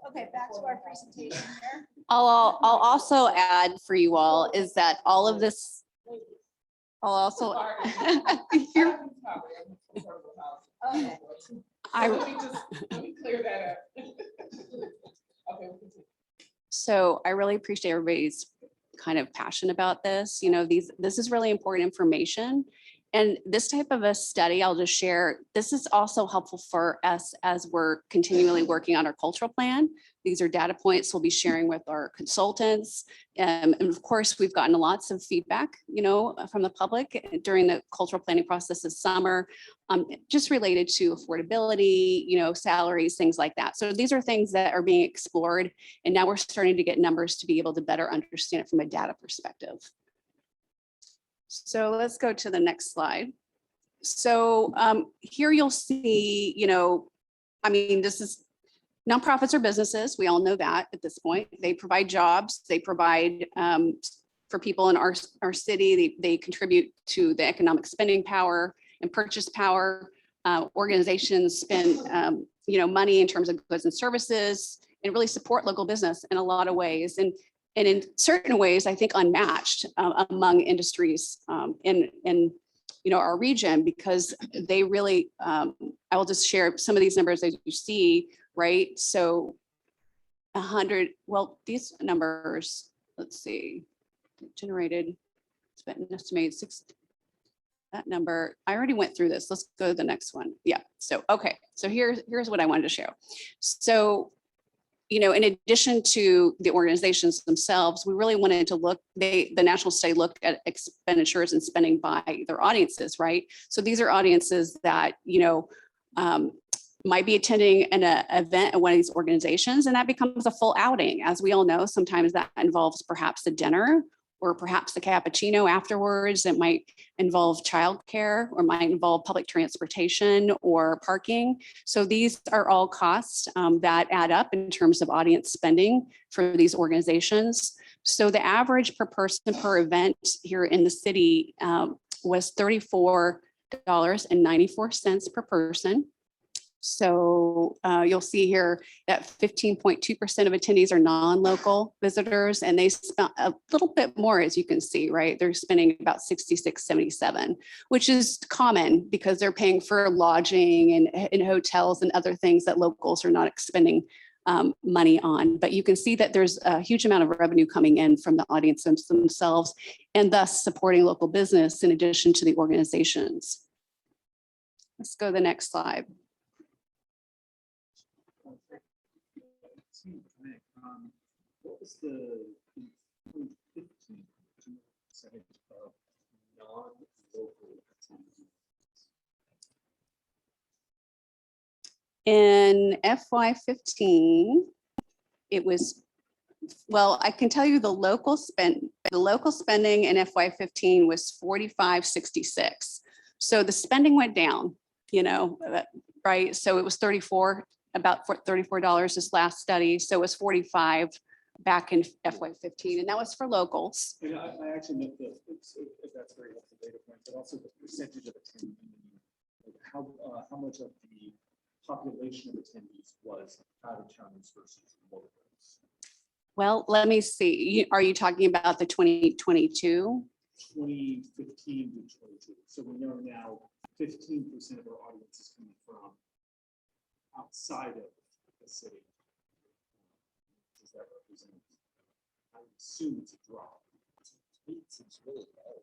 Okay, back to our presentation here. I'll also add for you all is that all of this, I'll also, You're- Okay. Let me clear that up. Okay. so I really appreciate everybody's kind of passion about this. You know, this is really important information. And this type of a study, I'll just share, this is also helpful for us as we're continually working on our cultural plan. These are data points we'll be sharing with our consultants. And of course, we've gotten lots of feedback, from the public during the cultural planning process this summer, just related to affordability, salaries, things like that. So these are things that are being explored. And now we're starting to get numbers to be able to better understand it from a data perspective. So let's go to the next slide. So here you'll see, this is nonprofits or businesses. We all know that at this point. They provide jobs. They provide for people in our city. They contribute to the economic spending power and purchase power. Organizations spend, money in terms of goods and services and really support local business in a lot of ways. And in certain ways, I think unmatched among industries in our region, because they really, I will just share some of these numbers that you see, right? So 100, well, these numbers, let's see, generated, spent an estimated that number, I already went through this. Let's go to the next one. Yeah, so, okay. So here's what I wanted to show. So, in addition to the organizations themselves, we really wanted to look, the national study looked at expenditures and spending by their audiences, right? So these are audiences that, might be attending an event at one of these organizations, and that becomes a full outing. As we all know, sometimes that involves perhaps a dinner or perhaps the cappuccino afterwards. It might involve childcare or might involve public transportation or parking. So these are all costs that add up in terms of audience spending for these organizations. So the average per person per event here in the city was $34.94 per person. So you'll see here that 15.2% of attendees are non-local visitors, and they spent a little bit more, as you can see, right? They're spending about $66.77, which is common because they're paying for lodging and in hotels and other things that locals are not expending money on. But you can see that there's a huge amount of revenue coming in from the audience themselves, and thus supporting local business in addition to the organizations. Let's go to the next slide. What was the 2015 percentage of non-local attendees? In FY15, it was, well, I can tell you the local spending in FY15 was 45.66. So the spending went down, right? So it was about $34 this last study. So it was 45 back in FY15, and that was for locals. And I actually know if that's very helpful data point, but also the percentage of attendees, how much of the population of attendees was out of towners versus locals? Well, let me see. Are you talking about the 2022? 2015 to 22. So we know now 15% of our audience is coming from outside of the city. Does that represent? I would assume it's a drop. It seems really low.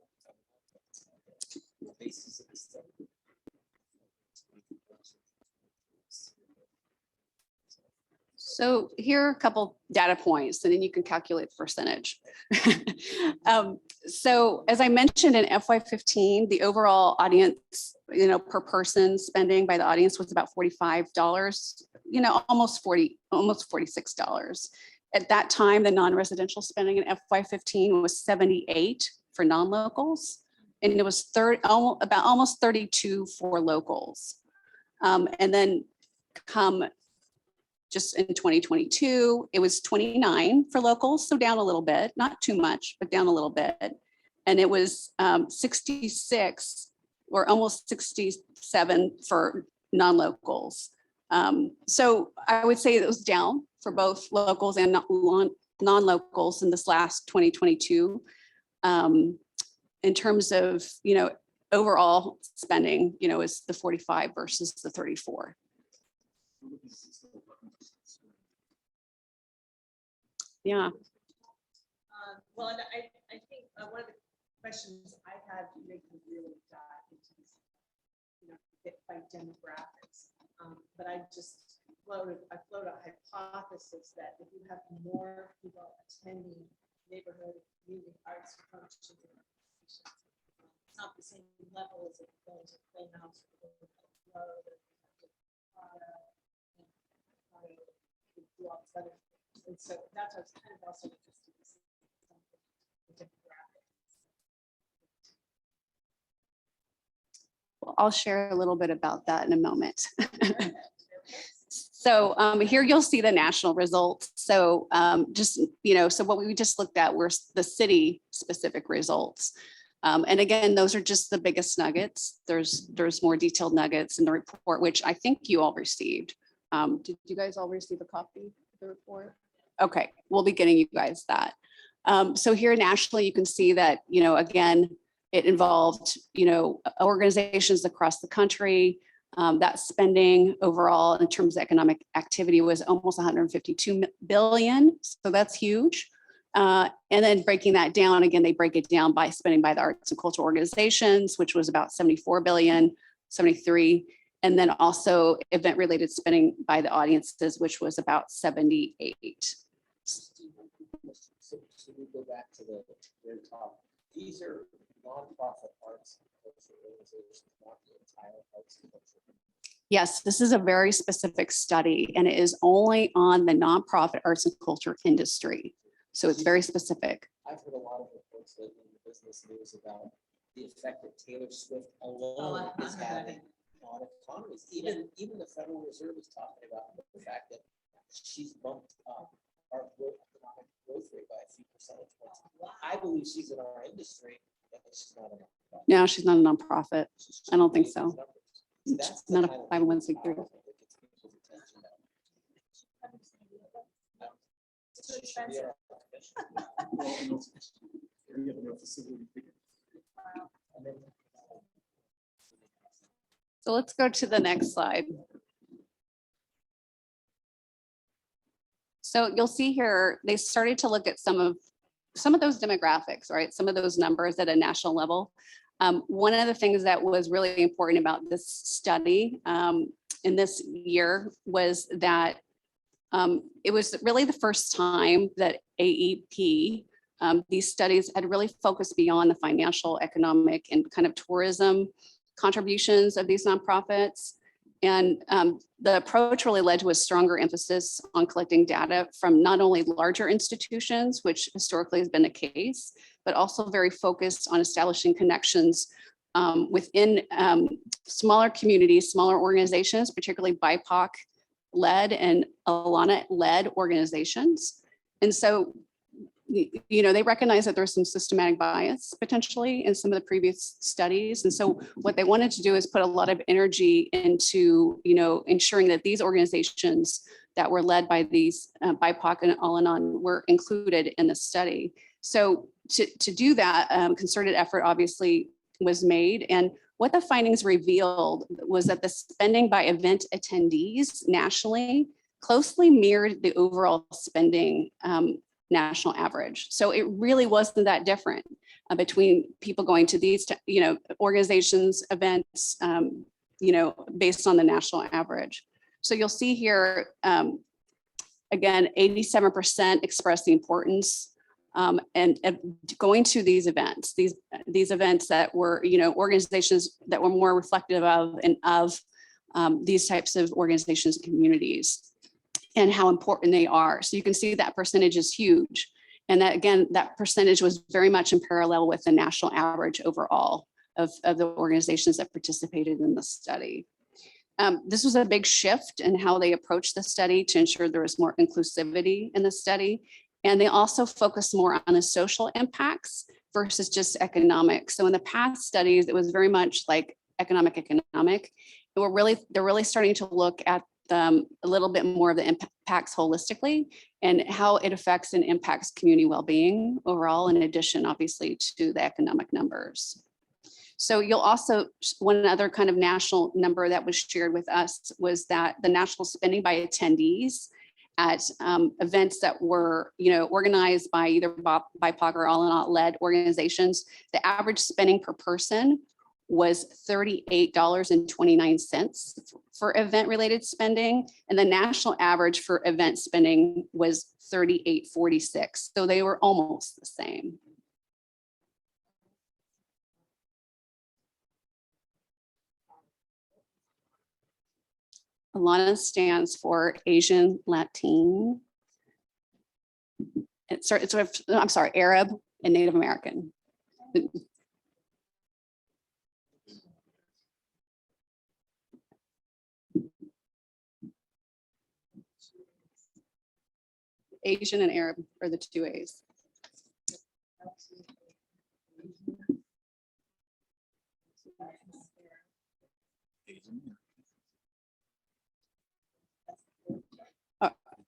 The basis of the study. So here are a couple data points, and then you can calculate the percentage. So as I mentioned in FY15, the overall audience, per person spending by the audience was about $45, almost $46. At that time, the non-residential spending in FY15 was 78 for non-locals, and it was about almost 32 for locals. And then just in 2022, it was 29 for locals, so down a little bit, not too much, but down a little bit. And it was 66 or almost 67 for non-locals. So I would say it was down for both locals and non-locals in this last 2022. In terms of, overall spending, is the 45 versus the 34. Yeah. Well, and I think one of the questions I had to make me really dive into get by demographics. But I floated a hypothesis that if you have more people attending neighborhood and community arts functions, it's not the same level as if going to Playhouse or going to Road or do all this other things. And so that's what I was kind of also interested to see something with demographics. Well, I'll share a little bit about that in a moment. So here you'll see the national results. So just, so what we just looked at were the city specific results. And again, those are just the biggest nuggets. There's more detailed nuggets in the report, which I think you all received. Did you guys all receive a copy of the report? Okay, we'll be getting you guys that. So here nationally, you can see that, again, it involved, organizations across the country. That spending overall in terms of economic activity was almost 152 billion. So that's huge. And then breaking that down, again, they break it down by spending by the arts and cultural organizations, which was about 74 billion, 73. And then also event related spending by the audiences, which was about 78. So we go back to the very top. These are nonprofit arts and cultural organizations, not the entire arts and culture. Yes, this is a very specific study and it is only on the nonprofit arts and culture industry. So it's very specific. I've heard a lot of reports lately in the business news about the effect that Taylor Swift alone is having on economies. Even the Federal Reserve is talking about the fact that she's bumped up our economic growth rate by a few percentage points. I believe she's in our industry, but she's not a nonprofit. No, she's not a nonprofit. I don't think so. That's Not a the kind of 501c3. powerful that gets people's attention now. It's expensive. So let's go to the next slide. So you'll see here, they started to look at some of those demographics, right? Some of those numbers at a national level. One of the things that was really important about this study in this year was that it was really the first time that AEP, these studies had really focused beyond the financial, economic, and kind of tourism contributions of these nonprofits. And the approach really led to a stronger emphasis on collecting data from not only larger institutions, which historically has been the case, but also very focused on establishing connections within smaller communities, smaller organizations, particularly BIPOC-led and Alana-led organizations. And so, they recognize that there's some systematic bias potentially in some of the previous studies. And so what they wanted to do is put a lot of energy into, ensuring that these organizations that were led by these BIPOC and Al-Anon were included in the study. So to do that, concerted effort obviously was made. And what the findings revealed was that the spending by event attendees nationally closely mirrored the overall spending national average. So it really wasn't that different between people going to these, organizations, events, based on the national average. So you'll see here, again, 87% express the importance and going to these events, these events that were, organizations that were more reflective of and of these types of organizations and communities, and how important they are. So you can see that percentage is huge. And that, again, that percentage was very much in parallel with the national average overall of the organizations that participated in the study. This was a big shift in how they approached the study to ensure there was more inclusivity in the study. And they also focused more on the social impacts versus just economic. So in the past studies, it was very much like economic. They're really starting to look at a little bit more of the impacts holistically and how it affects and impacts community well-being overall, in addition, obviously, to the economic numbers. So you'll also, one other kind of national number that was shared with us was that the national spending by attendees at events that were, organized by either BIPOC or Al-Anon led organizations, the average spending per person was $38.29 for event-related spending, and the national average for event spending was $38.46. So they were almost the same. Alana stands for Asian Latin. I'm sorry, Arab and Native American. Asian and Arab are the two A's.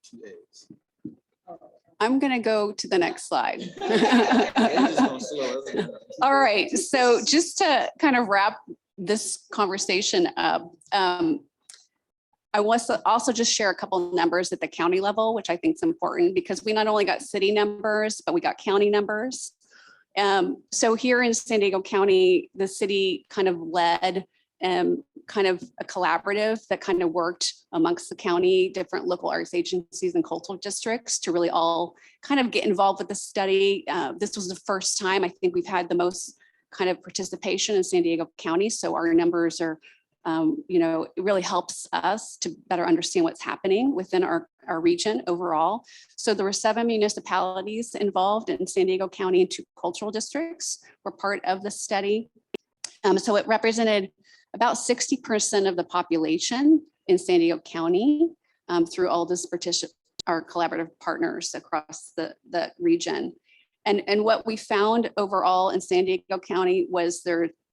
Two A's. I'm going to go to the next slide. A's is gonna slow us down. All right, so just to kind of wrap this conversation up, I want to also just share a couple of numbers at the county level, which I think is important because we not only got city numbers, but we got county numbers. So here in San Diego County, the city kind of led kind of a collaborative that kind of worked amongst the county, different local arts agencies and cultural districts to really all kind of get involved with the study. This was the first time I think we've had the most kind of participation in San Diego County. So our numbers are, it really helps us to better understand what's happening within our region overall. So there were 7 municipalities involved in San Diego County and 2 cultural districts were part of the study. So it represented about 60% of the population in San Diego County through all this our collaborative partners across the region. And what we found overall in San Diego County was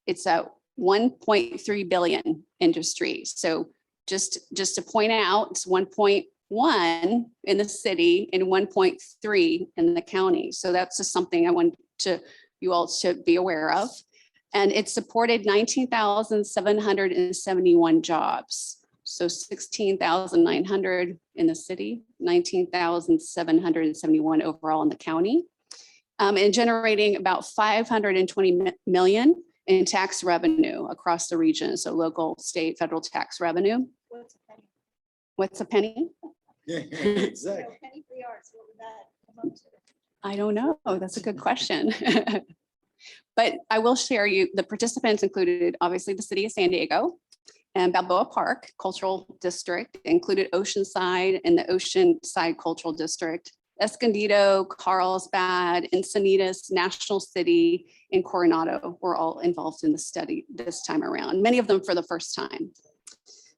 it's a 1.3 billion industry. So just to point out, it's 1.1 in the city and 1.3 in the county. So that's just something I want you all to be aware of. And it supported 19,771 jobs. So 16,900 in the city, 19,771 overall in the county, and generating about 520 million in tax revenue across the region. So local, state, federal tax revenue. What's a penny? Yeah, exactly. Penny for the arts, what would that come up to? I don't know. That's a good question. But I will share you, the participants included obviously the city of San Diego and Balboa Park Cultural District, included Oceanside and the Oceanside Cultural District, Escondido, Carlsbad, Encinitas, National City, and Coronado were all involved in the study this time around, many of them for the first time.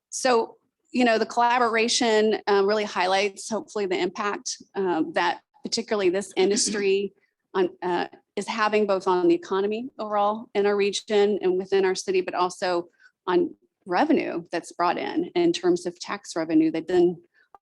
So, the collaboration really highlights hopefully the impact that particularly this industry is having both on the economy overall in our region and within our city, but also on revenue that's brought in terms of tax revenue that then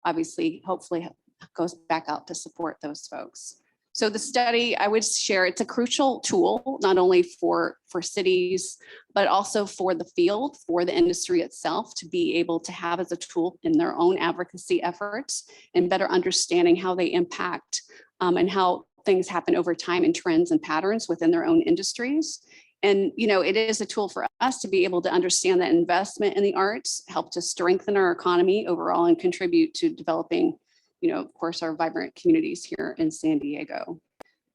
obviously hopefully goes back out to support those folks. So the study, I would share, it's a crucial tool, not only for cities, but also for the field, for the industry itself to be able to have as a tool in their own advocacy efforts and better understanding how they impact and how things happen over time and trends and patterns within their own industries. And, it is a tool for us to be able to understand that investment in the arts help to strengthen our economy overall and contribute to developing, of course, our vibrant communities here in San Diego.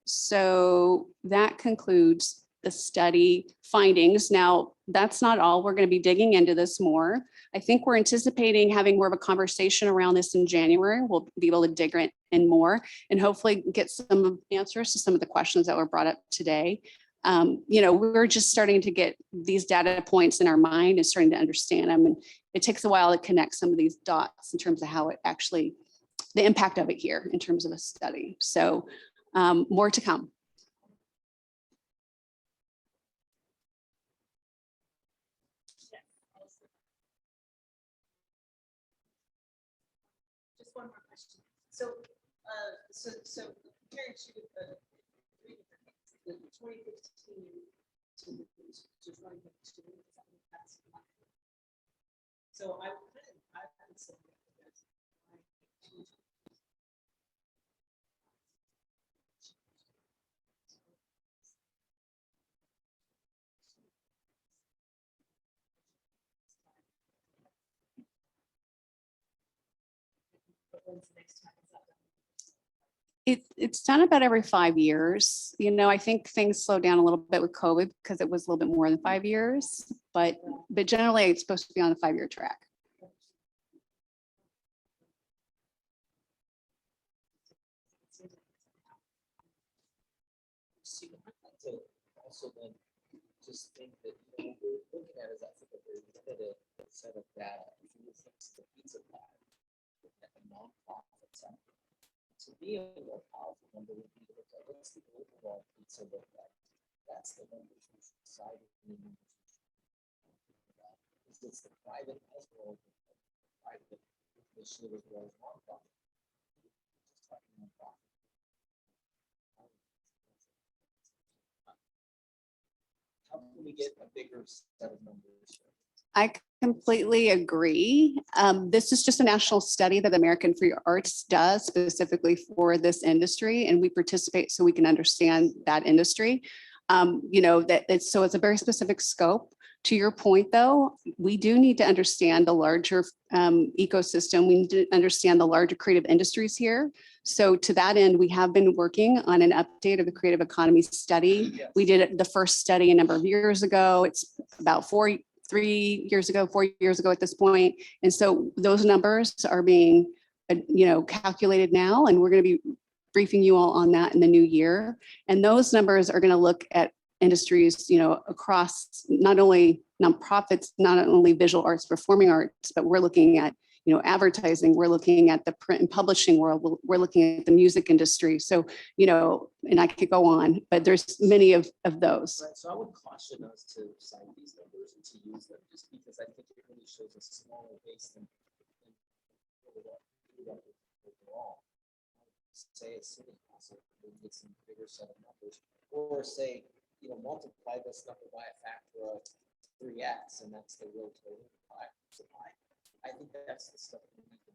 So that concludes the study findings. Now, that's not all. We're going to be digging into this more. I think we're anticipating having more of a conversation around this in January. We'll be able to dig in more and hopefully get some answers to some of the questions that were brought up today. We're just starting to get these data points in our mind and starting to understand them. And it takes a while to connect some of these dots in terms of how it actually, the impact of it here in terms of a study. So more to come. Just one more question. So comparing to the 2015 to 2022, so I would say when's the next time it's up? It's done about every 5 years. You know, I think things slowed down a little bit with COVID because it was a little bit more than 5 years, but generally it's supposed to be on a 5-year track. To also then just think that, you know, what we're looking at is I think a very limited set of data. If you look at the pizza pie, at the nonprofit side, to me, a more powerful number would be to look at what's the overall pizza look like. That's the numbers we should decide. Is it's the private as well as the private initiative as well as nonprofit. Just talking nonprofit. How can we get a bigger set of numbers? I completely agree. This is just a national study that American Free Arts does specifically for this industry, and we participate so we can understand that industry. You know, so it's a very specific scope. To your point, though, we do need to understand the larger ecosystem. We need to understand the larger creative industries here. So to that end, we have been working on an update of the creative economy study. Yes. We did the first study a number of years ago. It's about 4 years ago at this point. And so those numbers are being, you know, calculated now, and we're going to be briefing you all on that in the new year. And those numbers are going to look at industries, you know, across not only nonprofits, not only visual arts, performing arts, but we're looking at, you know, advertising, we're looking at the print and publishing world, we're looking at the music industry. So, you know, and I could go on, but there's many of those. Right, so I would caution us to cite these numbers and to use them, just because I think it really shows a smaller base than overall. Say a city council, maybe get some bigger set of numbers, or say, you know, multiply this number by a factor of 3x, and that's the real total pie. I think that's the stuff we need to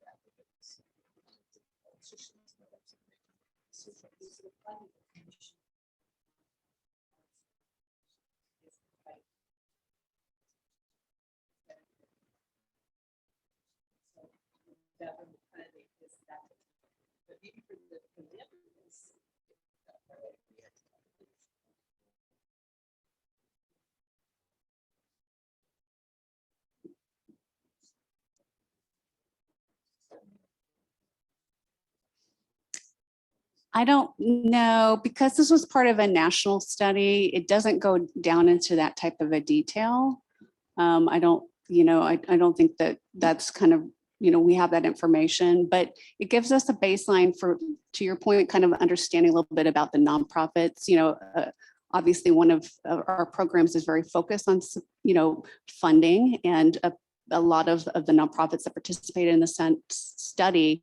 advocates. Politicians and others that make decisions. That one kind of is that, but maybe for the others. I don't know, because this was part of a national study, it doesn't go down into that type of a detail. I don't, you know, I don't think that that's kind of, you know, we have that information, but it gives us a baseline for, to your point, kind of understanding a little bit about the nonprofits. You know, obviously one of our programs is very focused on, you know, funding, and a lot of the nonprofits that participated in the study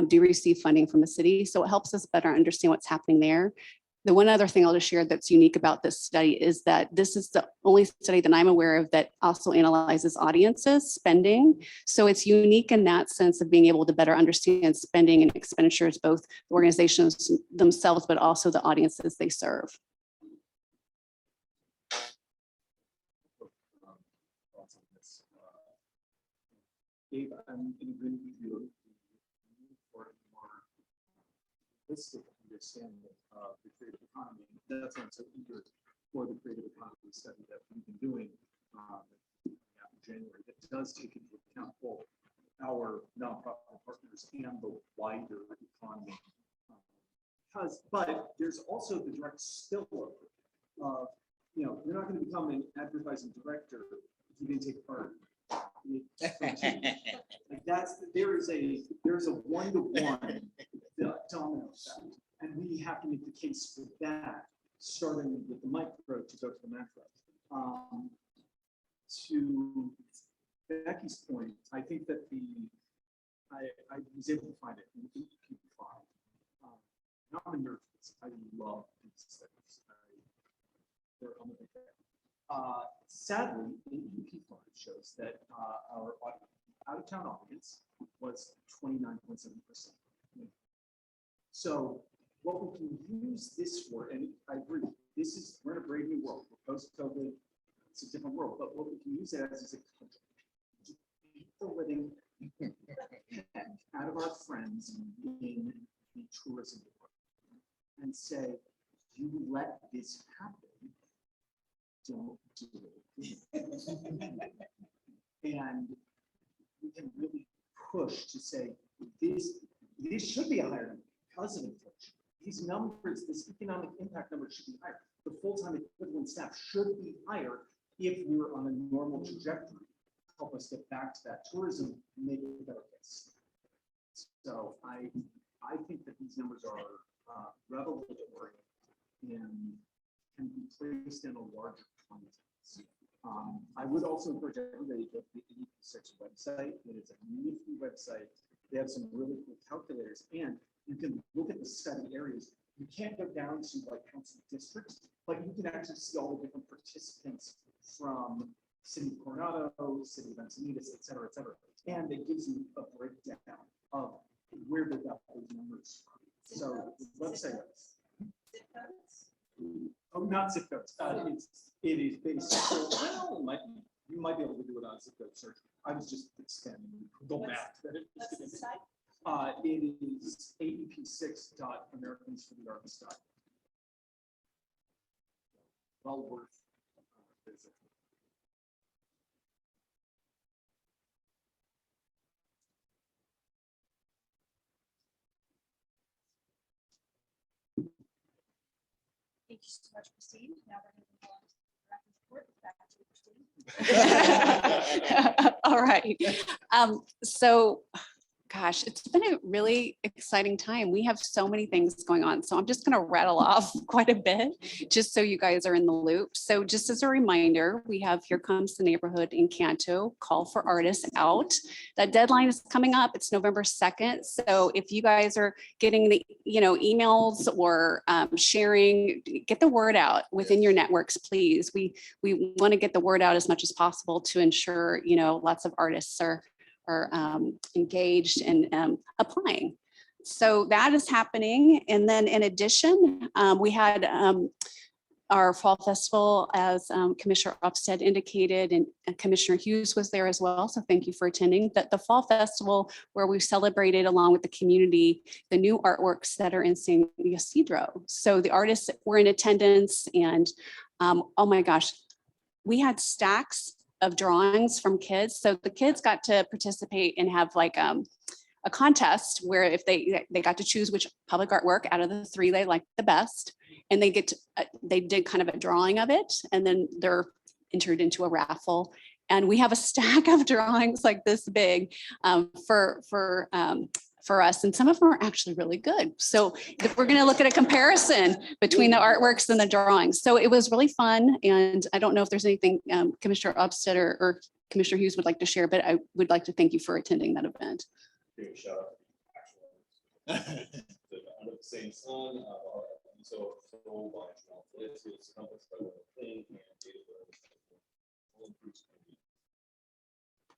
do receive funding from the city. So it helps us better understand what's happening there. The one other thing I'll just share that's unique about this study is that this is the only study that I'm aware of that also analyzes audiences spending. So it's unique in that sense of being able to better understand spending and expenditures, both the organizations themselves, but also the audiences they serve. Thoughts on this? Dave, I'm in agreement with you. For more holistic understanding of the creative economy. That's why I'm so eager for the creative economy study that we've been doing in January, that does take into account both our nonprofit partners and the wider economy. But there's also the direct spillover of, you know, you're not going to become an advertising director if you didn't take part. Like there's a one-to-one domino effect, and we have to make the case for that, starting with the micro to go to the macro. To Becky's point, I think that I was able to find it in EP5. Now I'm a nerd. I love these studies. I'm a big fan. Sadly, EP5 shows that our out-of-town audience was 29.7%. So what we can use this for, and I agree, we're in a brave new world. We're post-COVID, it's a different world, but what we can use it as is a country. The living out of our friends in the tourism department and say, you let this happen, don't do it again. And we can really push to say, this should be a higher number because of inflation. These numbers, this economic impact number should be higher. The full-time equivalent staff should be higher if we're on a normal trajectory. Help us get back to that tourism, make it a better place. So I think that these numbers are revelatory and can be placed in a larger context. I would also encourage everybody to go to the EP6 website. It is a nifty website. They have some really cool calculators, and you can look at the study areas. You can't go down to like council districts, but you can actually see all the different participants from City of Coronado, City of Encinitas, et cetera, et cetera. And it gives you a breakdown of where they got those numbers from. So the website. Zip codes? Oh, not zip codes. It is based. Well, you might be able to do it on a zip code search. I was just expanding Google Maps. What's the site? It is aep6.americansforthearts.com. Well worth a visit. Thank you so much, Christine. Now we're going to move on to the director's report. Back to you, Christine. All right. So, gosh, it's been a really exciting time. We have so many things going on. So I'm just going to rattle off quite a bit just so you guys are in the loop. So just as a reminder, we have Here Comes the Neighborhood in Canto, call for artists out. That deadline is coming up. It's November 2nd. So if you guys are getting the emails or sharing, get the word out within your networks, please. We want to get the word out as much as possible to ensure lots of artists are engaged and applying. So that is happening. And then in addition, we had our fall festival, as Commissioner Ofsted indicated, and Commissioner Hughes was there as well. So thank you for attending. The fall festival, where we celebrated along with the community, the new artworks that are in San Ysidro. So the artists were in attendance, and oh my gosh, we had stacks of drawings from kids. So the kids got to participate and have like a contest where if they got to choose which public artwork out of the 3 they liked the best, and they did kind of a drawing of it, and then they're entered into a raffle. And we have a stack of drawings like this big for us, and some of them are actually really good. So if we're going to look at a comparison between the artworks and the drawings. So it was really fun, and I don't know if there's anything Commissioner Upstead or Commissioner Hughes would like to share, but I would like to thank you for attending that event. Give a shout out to the actual under the same sun. So by it's accomplished by the thing and data.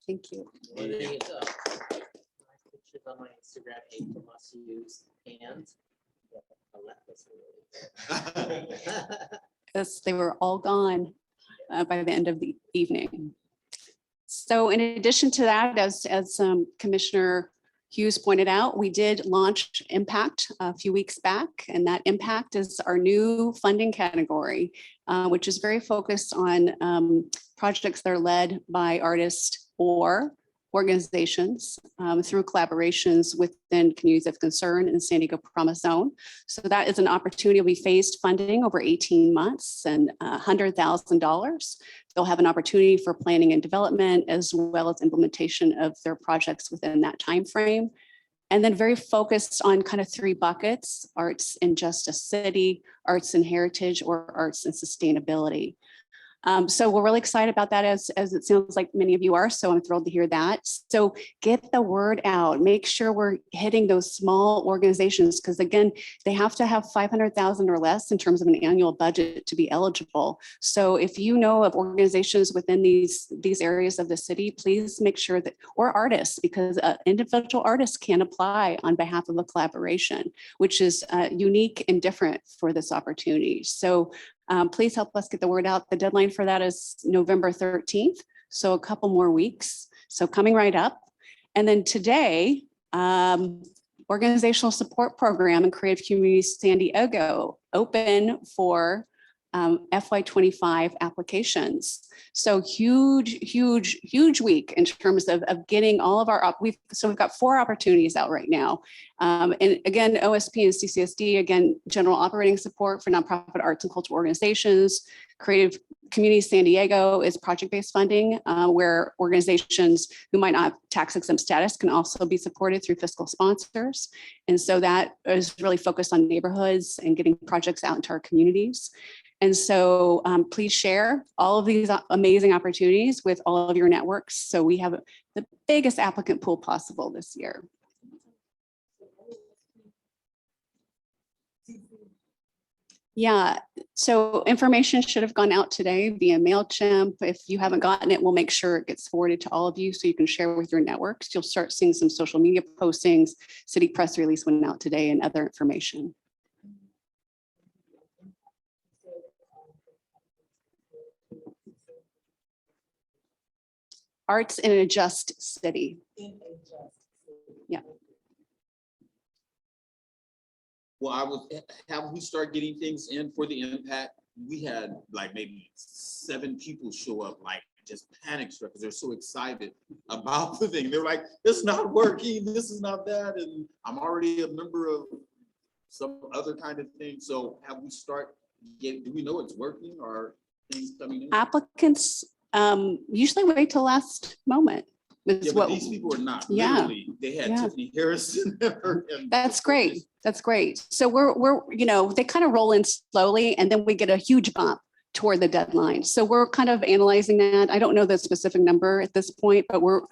Thank you. One of these, nice pictures on my Instagram, hate from us use, and I left this already. Yes, they were all gone by the end of the evening. So in addition to that, as Commissioner Hughes pointed out, we did launch Impact a few weeks back, and that Impact is our new funding category, which is very focused on projects that are led by artists or organizations through collaborations within communities of concern in San Diego Promise Zone. So that is an opportunity. We phased funding over 18 months and $100,000. They'll have an opportunity for planning and development as well as implementation of their projects within that time frame. And then very focused on kind of 3 buckets: arts in just a city, arts and heritage, or arts and sustainability. So we're really excited about that, as it sounds like many of you are. So I'm thrilled to hear that. So get the word out. Make sure we're hitting those small organizations, because again, they have to have 500,000 or less in terms of an annual budget to be eligible. So if you know of organizations within these areas of the city, please make sure that, or artists, because individual artists can apply on behalf of a collaboration, which is unique and different for this opportunity. So please help us get the word out. The deadline for that is November 13th. So a couple more weeks. So coming right up. And then today, Organizational support program and Creative Communities San Diego open for FY25 applications. So huge week in terms of getting all of our, we've got 4 opportunities out right now. And again, OSP and CCSD, again, general operating support for nonprofit arts and cultural organizations. Creative Communities San Diego is project-based funding where organizations who might not have tax exempt status can also be supported through fiscal sponsors. And so that is really focused on neighborhoods and getting projects out into our communities. And so please share all of these amazing opportunities with all of your networks. So we have the biggest applicant pool possible this year. Yeah, so information should have gone out today via MailChimp. If you haven't gotten it, we'll make sure it gets forwarded to all of you so you can share with your networks. You'll start seeing some social media postings. City press release went out today and other information. Arts in a Just City. Yeah. Well, have we start getting things in for the impact? We had like maybe 7 people show up, like just panic struck because they're so excited about the thing. They're like, it's not working, this is not that, and I'm already a member of some other kind of thing. So have we do we know it's working or things coming in? Applicants usually wait till last moment. Yeah, but these people are not. Yeah. Literally, they had Yeah. Tiffany Harrison. and- That's great. That's great. So we're they kind of roll in slowly and then we get a huge bump toward the deadline. So we're kind of analyzing that. I don't know the specific number at this point, but we're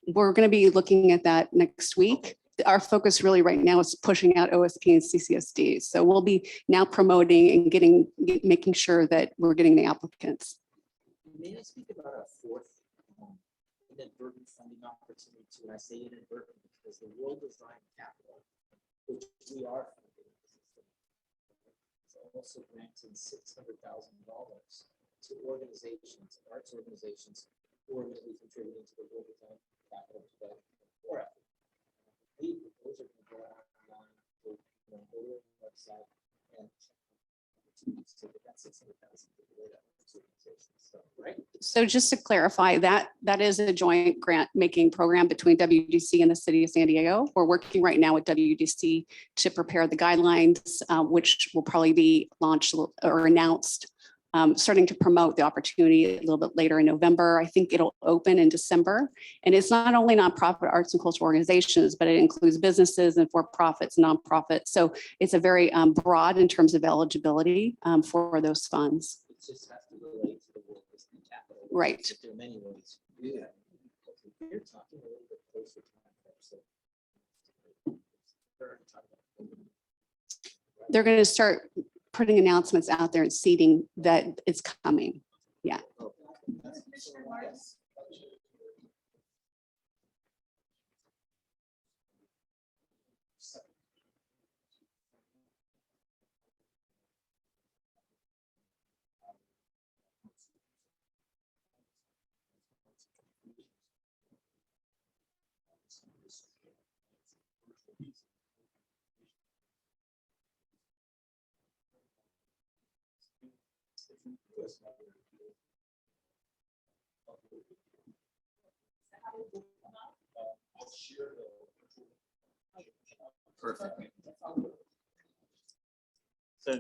going to be looking at that next week. Our focus really right now is pushing out OSP and CCSD. So we'll be now promoting and making sure that we're getting the applicants. May I speak about a 4th inadvertent funding opportunity too? And I say inadvertent because the World Design Capital, which we are funding, is also granting $600,000 to organizations, arts organizations, who are going to be contributing to the World Design Capital 2024 effort. I believe that those are going to go online, go to the website and so that $600,000 to the organizations. So, right? So just to clarify, that is a joint grant making program between WDC and the city of San Diego. We're working right now with WDC to prepare the guidelines, which will probably be launched or announced, starting to promote the opportunity a little bit later in November. I think it'll open in December. And it's not only nonprofit arts and cultural organizations, but it includes businesses and for-profits, nonprofits. So it's a very broad in terms of eligibility for those funds. It just has to relate to the World Design Capital. Right. There are many ways to do that. You're talking a little bit closer to They're going to start putting announcements out there and seeding that it's coming. Yeah. Commissioner Martin? Perfect. So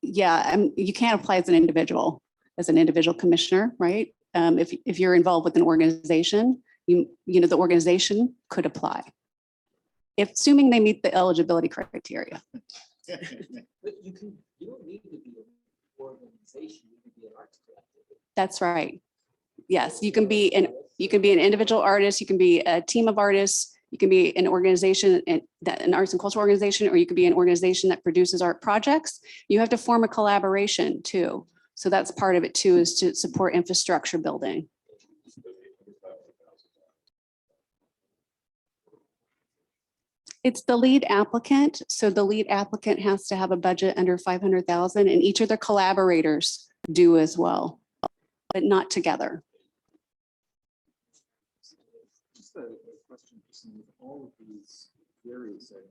you can't apply as an individual commissioner, right? If you're involved with an organization, the organization could apply. Assuming they meet the eligibility criteria. But you don't need to be an organization, you can be an arts collective. That's right. Yes, you can be an individual artist, you can be a team of artists, you can be an organization, an arts and cultural organization, or you could be an organization that produces art projects. You have to form a collaboration too. So that's part of it too, is to support infrastructure building. It's the lead applicant. So the lead applicant has to have a budget under 500,000 and each of their collaborators do as well, but not together. Just a question, Kristen, with all of these very exciting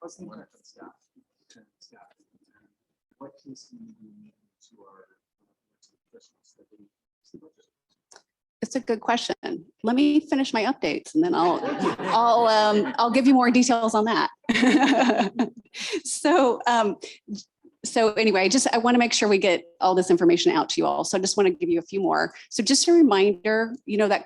what's the impact on staff? What case do you need to our professionals that they see the budget? It's a good question. Let me finish my updates and then I'll give you more details on that. So anyway, I want to make sure we get all this information out to you all. So I just want to give you a few more. So just a reminder, that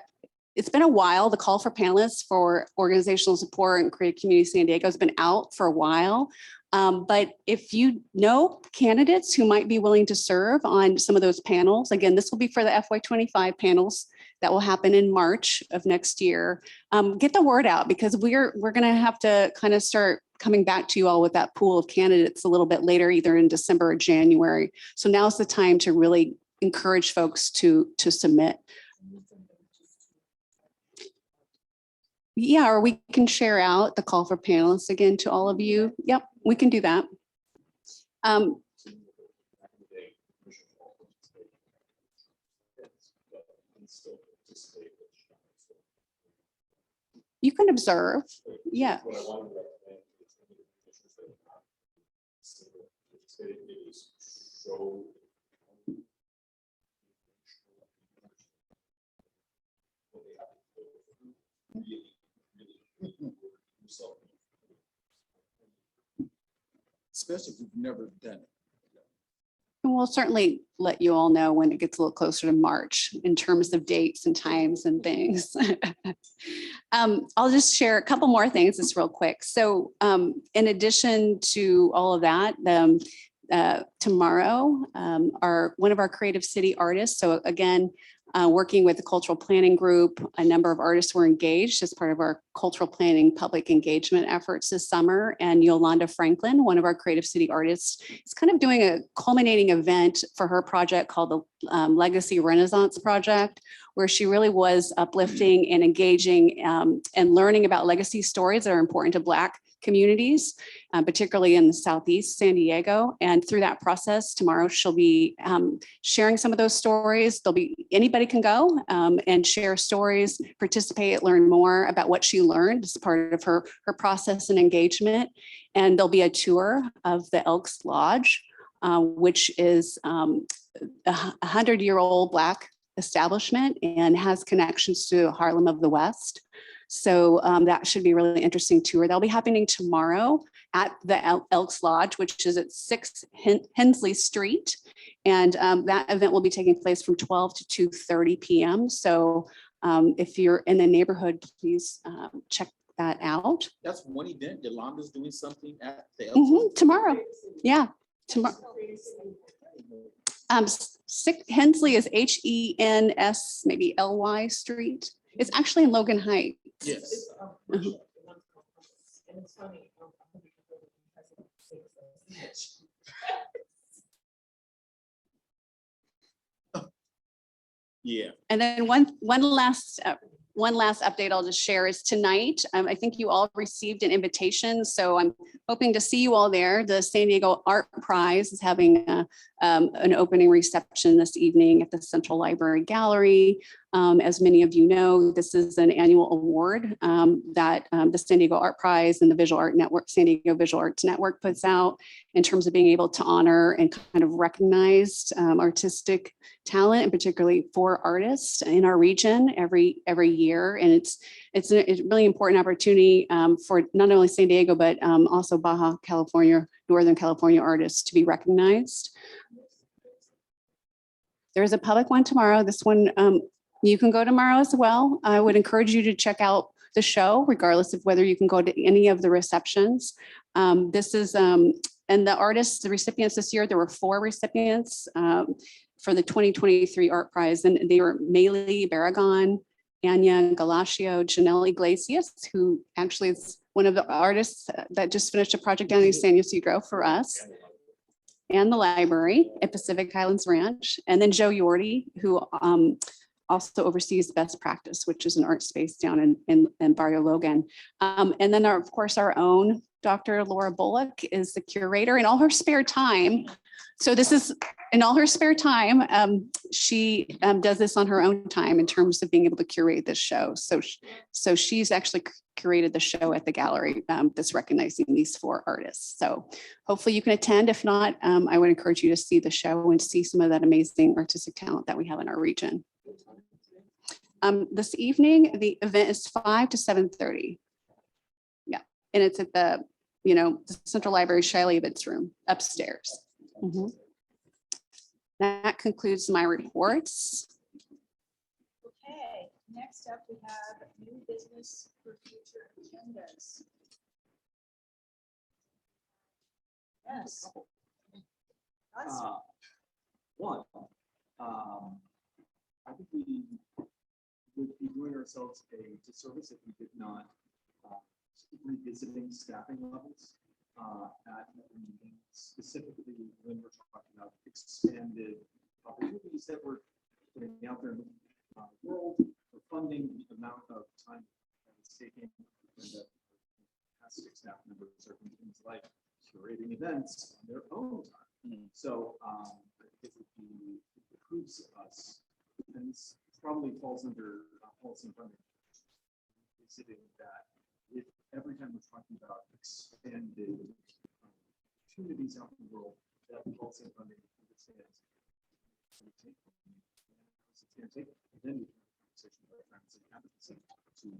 it's been a while. The call for panelists for organizational support and Creative Community San Diego has been out for a while. But if you know candidates who might be willing to serve on some of those panels, again, this will be for the FY25 panels that will happen in March of next year. Get the word out because we're going to have to kind of start coming back to you all with that pool of candidates a little bit later, either in December or January. So now's the time to really encourage folks to submit. Yeah, or we can share out the call for panelists again to all of you. Yep, we can do that. You can observe. Yeah. What I wanted to recommend is any of the commissioners that are not single participating is show what they have to go through. Really yourself. Especially if you've never done it. And we'll certainly let you all know when it gets a little closer to March in terms of dates and times and things. I'll just share a couple more things just real quick. So in addition to all of that, tomorrow, one of our Creative City artists, so again, working with the cultural planning group, a number of artists were engaged as part of our cultural planning public engagement efforts this summer. And Yolanda Franklin, one of our Creative City artists, is kind of doing a culminating event for her project called the Legacy Renaissance Project, where she really was uplifting and engaging and learning about legacy stories that are important to Black communities, particularly in the Southeast San Diego. And through that process, tomorrow she'll be sharing some of those stories. Anybody can go and share stories, participate, learn more about what she learned as part of her process and engagement. And there'll be a tour of the Elks Lodge, which is a 100-year-old Black establishment and has connections to Harlem of the West. So that should be a really interesting tour. That'll be happening tomorrow at the Elks Lodge, which is at 6 Hensley Street. And that event will be taking place from 12 to 2:30 p.m. So if you're in the neighborhood, please check that out. That's one event. Yolanda's doing something at the Elks. Tomorrow. Yeah, tomorrow. Hensley is H-E-N-S, maybe L-Y Street. It's actually in Logan Heights. Yes. And it's funny. Yeah. And then one last update I'll just share is tonight. I think you all received an invitation, so I'm hoping to see you all there. The San Diego Art Prize is having an opening reception this evening at the Central Library Gallery. As many of you know, this is an annual award that the San Diego Art Prize and the Visual Art Network, San Diego Visual Arts Network puts out in terms of being able to honor and kind of recognize artistic talent, and particularly for artists in our region every year. And it's a really important opportunity for not only San Diego, but also Baja California, Northern California artists to be recognized. There's a public one tomorrow. This one, you can go tomorrow as well. I would encourage you to check out the show, regardless of whether you can go to any of the receptions. This is, and the artists, the recipients this year, there were 4 recipients for the 2023 Art Prize, and they were Maylee Barragon, Anya Galacio, Janelle Iglesias, who actually is one of the artists that just finished a project down in San Ysidro for us, and the library at Pacific Highlands Ranch, and then Joe Yorty, who also oversees Best Practice, which is an art space down in Barrio Logan. And then of course, our own Dr. Laura Bullock is the curator in all her spare time. So this is in all her spare time. She does this on her own time in terms of being able to curate this show. So she's actually curated the show at the gallery that's recognizing these 4 artists. So hopefully you can attend. If not, I would encourage you to see the show and see some of that amazing artistic talent that we have in our region. This evening, the event is 5 to 7:30. Yeah, and it's at the, the Central Library Shiley Events Room upstairs. Mhm. That concludes my reports. Okay, next up, we have new business for future agendas. Yes. Awesome. One, I think we would be doing ourselves a disservice if we did not keep revisiting staffing levels at the meeting, specifically when we're talking about expanded opportunities that we're putting out there in the world for funding, the amount of time that it's taking, and that fantastic staff members are doing things like curating events on their own time. So I think it behooves us, and this probably falls under policy and funding, considering that with every time we're talking about expanded opportunities out in the world, that policy and funding understands it's going to take. And then we can have a conversation about friends and advocacy to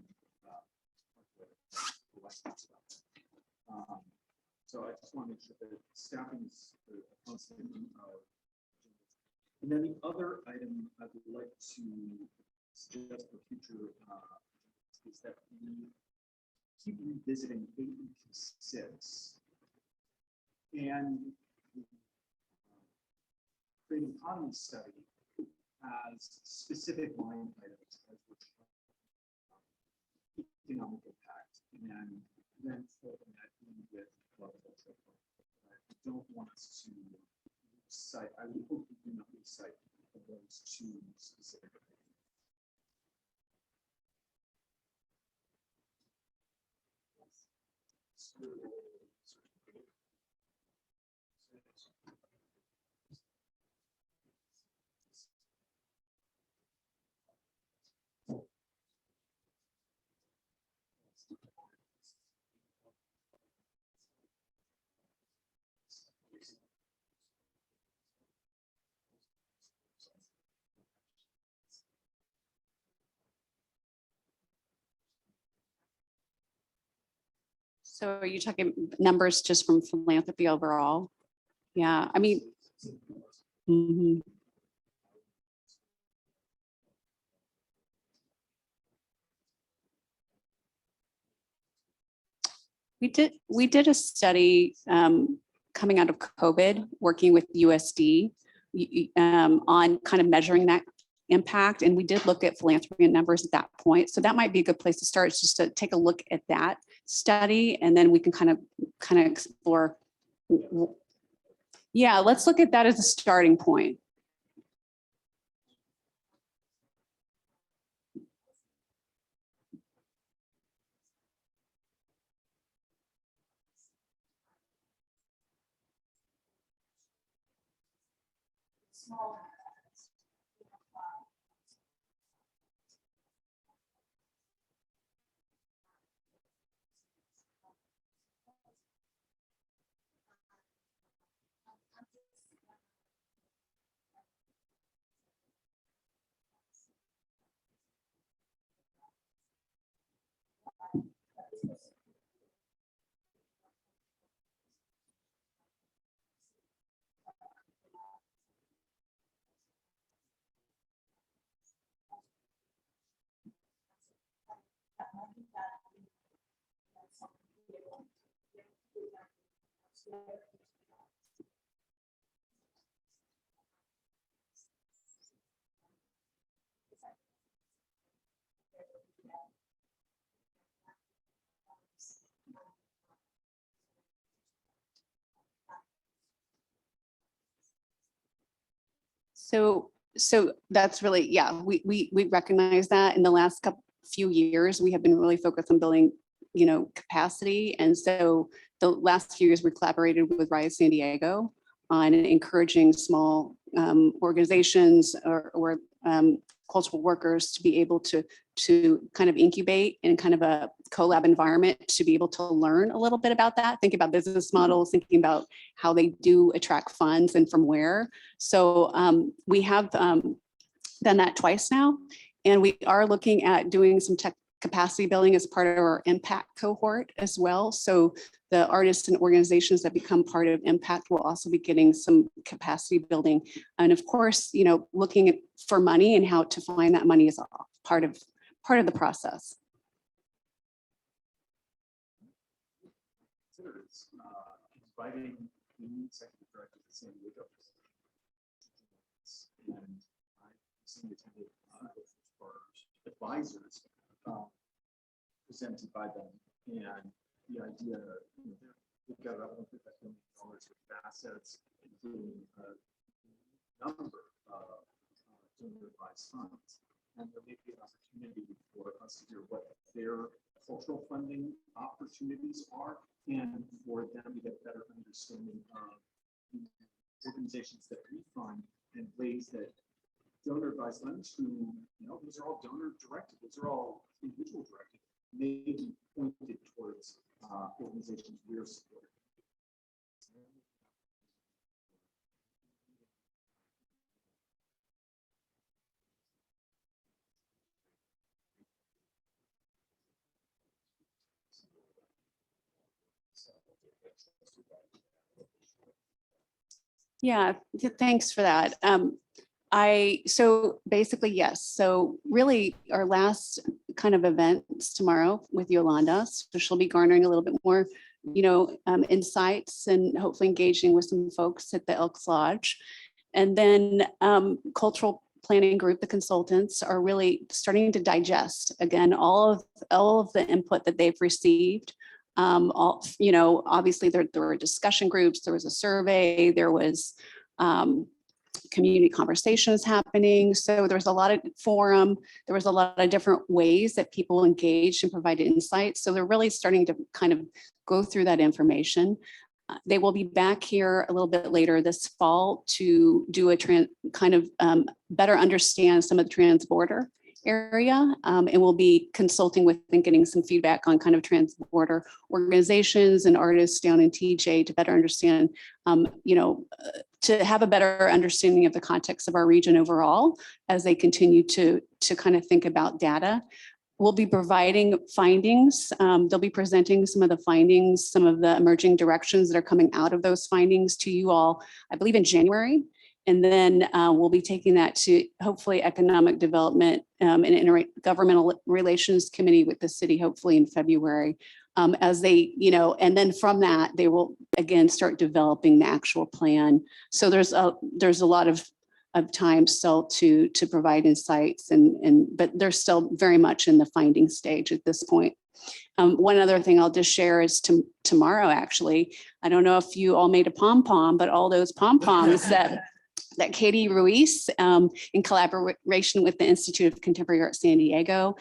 so I just want to make sure that staffing is a constant. And then the other item I would like to suggest for future is that we keep revisiting 8 and 6 and the creative economy study has specific line items as which economic impact and then folding that in with love culture. I don't want us to lose sight. I would hope we do not lose sight of those 2 specific things. So are you talking numbers just from philanthropy overall? Yeah, I mean, mhm. We did a study coming out of COVID, working with USD on kind of measuring that impact. And we did look at philanthropy and numbers at that point. So that might be a good place to start, is just to take a look at that study, and then we can kind of explore. Yeah, let's look at that as a starting point. So So that's really, yeah, we recognize that in the last few years, we have been really focused on building, you know, capacity. And so the last few years, we collaborated with Rise San Diego on encouraging small organizations or cultural workers to be able to kind of incubate in kind of a collab environment to be able to learn a little bit about that, think about business models, thinking about how they do attract funds and from where. So we have done that twice now, and we are looking at doing some tech capacity building as part of our impact cohort as well. So the artists and organizations that become part of impact will also be getting some capacity building. And of course, you know, looking for money and how to find that money is part of the process. Considers inviting the new executive director to San Diego. And I recently attended for advisors presented by them, and the idea, you know, they've got about $1.5 million worth of assets, including a number of donor advised funds. And there may be an opportunity for us to hear what their cultural funding opportunities are, and for them to get a better understanding of the organizations that we fund and ways that donor advised funds, who, you know, those are all donor directed, those are all individual directed, may be pointed towards organizations we're supporting. Yeah, thanks for that. So basically, yes. So really our last kind of events tomorrow with Yolanda. So she'll be garnering a little bit more, you know, insights and hopefully engaging with some folks at the Elks Lodge. And then cultural planning group, the consultants are really starting to digest again, all of the input that they've received. All, you know, obviously there were discussion groups, there was a survey, there was community conversations happening. So there was a lot of forum, there was a lot of different ways that people engaged and provided insights. So they're really starting to kind of go through that information. They will be back here a little bit later this fall to do a kind of better understand some of the transborder area, and we'll be consulting with and getting some feedback on kind of transborder organizations and artists down in TJ to better understand, you know, to have a better understanding of the context of our region overall as they continue to kind of think about data. We'll be providing findings. They'll be presenting some of the findings, some of the emerging directions that are coming out of those findings to you all, I believe in January. And then we'll be taking that to hopefully Economic Development and Intergovernmental Relations Committee with the city, hopefully in February, as they, you know, and then from that, they will again start developing the actual plan. So there's a lot of time still to provide insights, but they're still very much in the finding stage at this point. One other thing I'll just share is tomorrow, actually, I don't know if you all made a pom-pom, but all those pom-poms that Katie Ruiz, in collaboration with the Institute of Contemporary Art San Diego,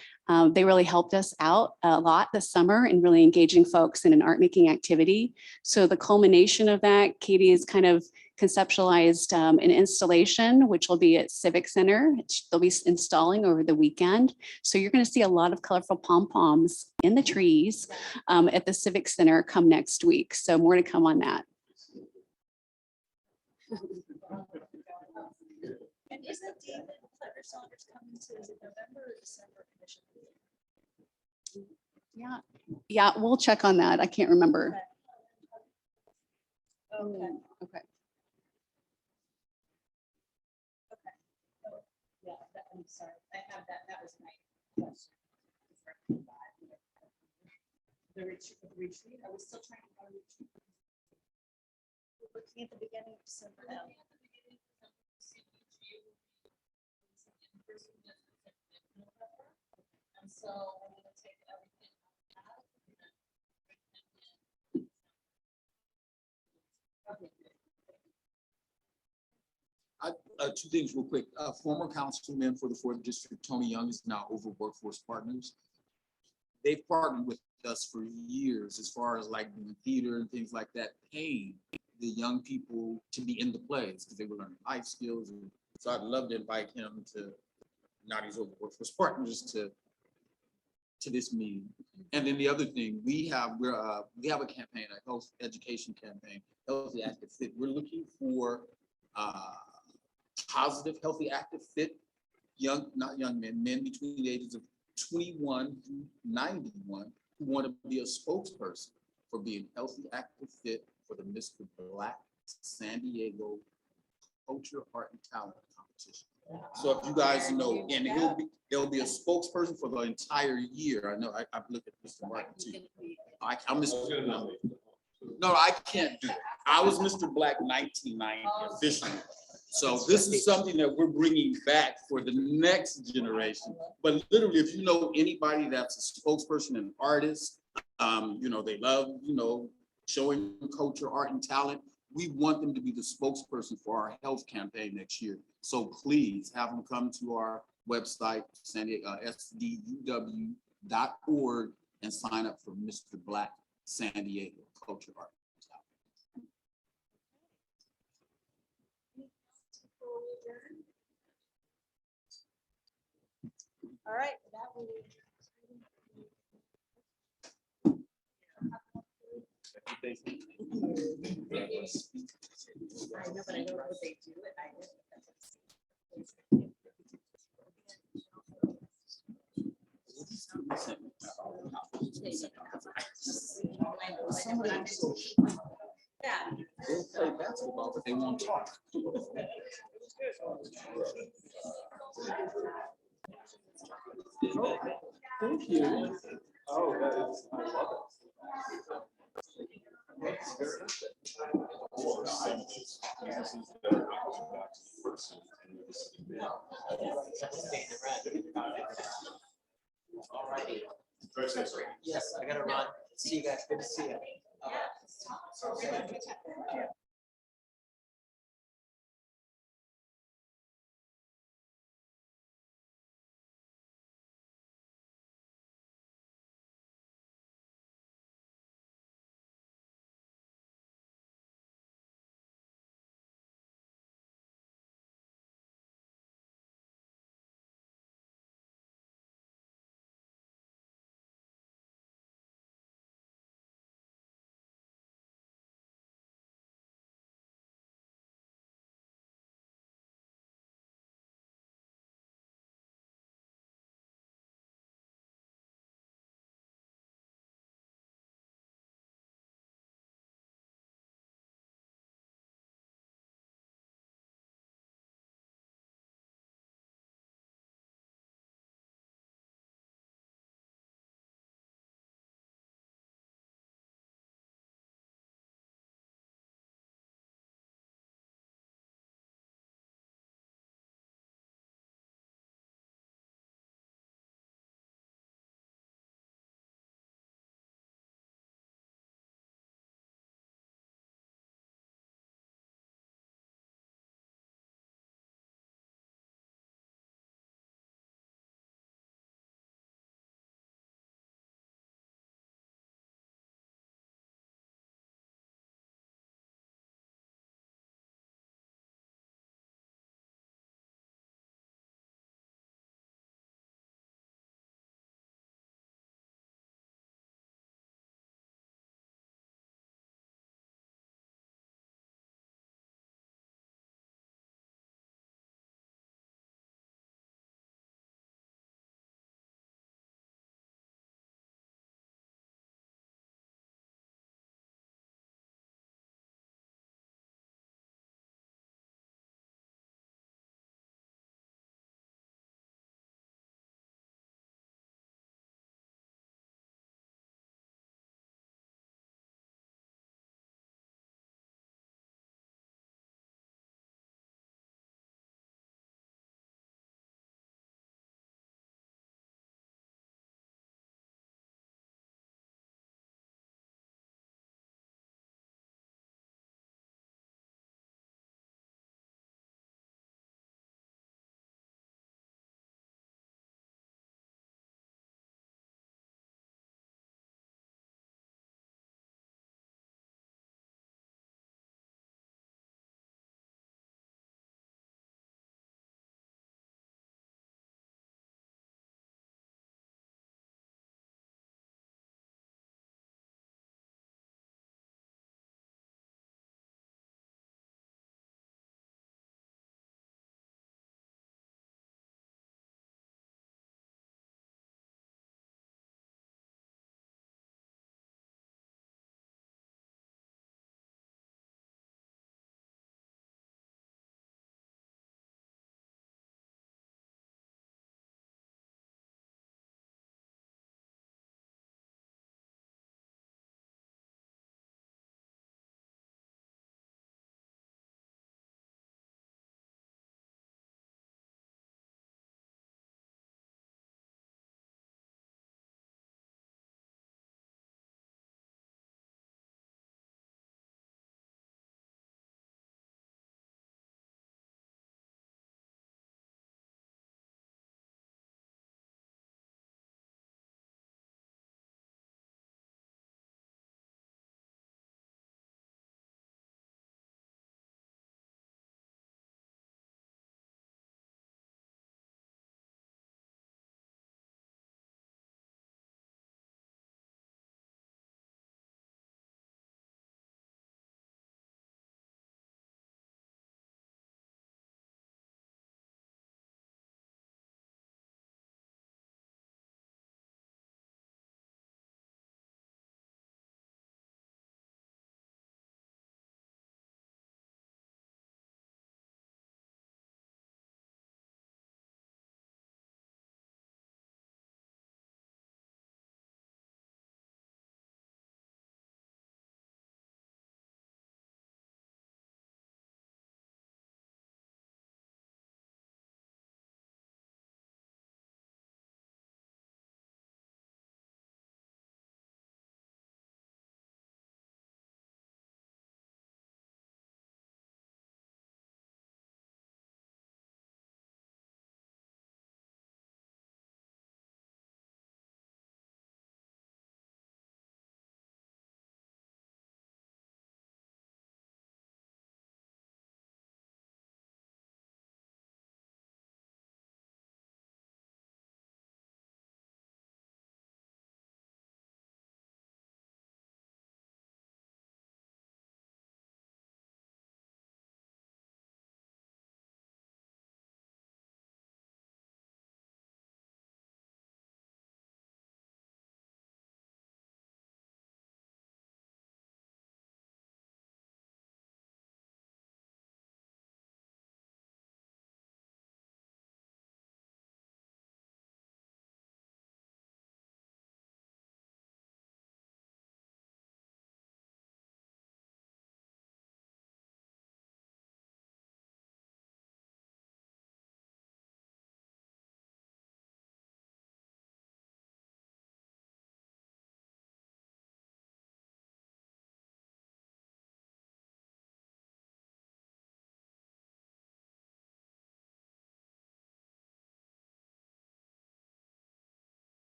they really helped us out a lot this summer in really engaging folks in an art making activity. So the culmination of that, Katie has kind of conceptualized an installation, which will be at Civic Center. They'll be installing over the weekend. So you're going to see a lot of colorful pom-poms in the trees at the Civic Center come next week. So more to come on that. And isn't David Clever Saunders coming to, is it November or December commission? Yeah, we'll check on that. I can't remember. Okay. Okay. Yeah, I'm sorry, I have that, that was my question. The retreat, I was still trying to find a retreat. We're looking at the beginning of December now. And so I'm gonna take everything out. Two things real quick. Former councilman for the 4th District, Tony Young, is now over Workforce Partners. They've partnered with us for years as far as like doing theater and things like that, paying the young people to be in the plays because they were learning life skills. And so I'd love to invite him to, now he's over Workforce Partners, to this meeting. And then the other thing, we have a campaign, a health education campaign, Healthy Active Fit. We're looking for positive, healthy, active, fit, not young men, men between the ages of 21 to 91 who want to be a spokesperson for being healthy, active, fit for the Mr. Black San Diego Culture, Art, and Talent Competition. So if you guys know, and there'll be a spokesperson for the entire year. I know I've looked at Mr. Martin too. I'm Mr. No, I can't do it. I was Mr. Black 1990 officially. So this is something that we're bringing back for the next generation. But literally, if you know anybody that's a spokesperson and artist, they love, showing culture, art, and talent, we want them to be the spokesperson for our health campaign next year. So please have them come to our website, sduw.org, and sign up for Mr. Black San Diego Culture, Art, and Talent. All right. Thank you. I know, but I don't know if they do it. I just- Yeah. They'll play basketball, but they won't talk. Thank you. Oh, that is, I love it. All righty. Yes, I gotta run. See you guys. Good to see you.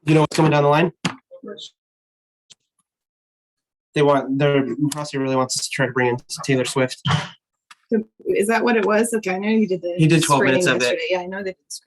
You know what's coming down the line? Their prosecutor really wants us to try to bring in Taylor Swift. Is that what it was? Okay, I know you did the. He did 12 minutes screening of it. yesterday. Yeah, I know they did the screening.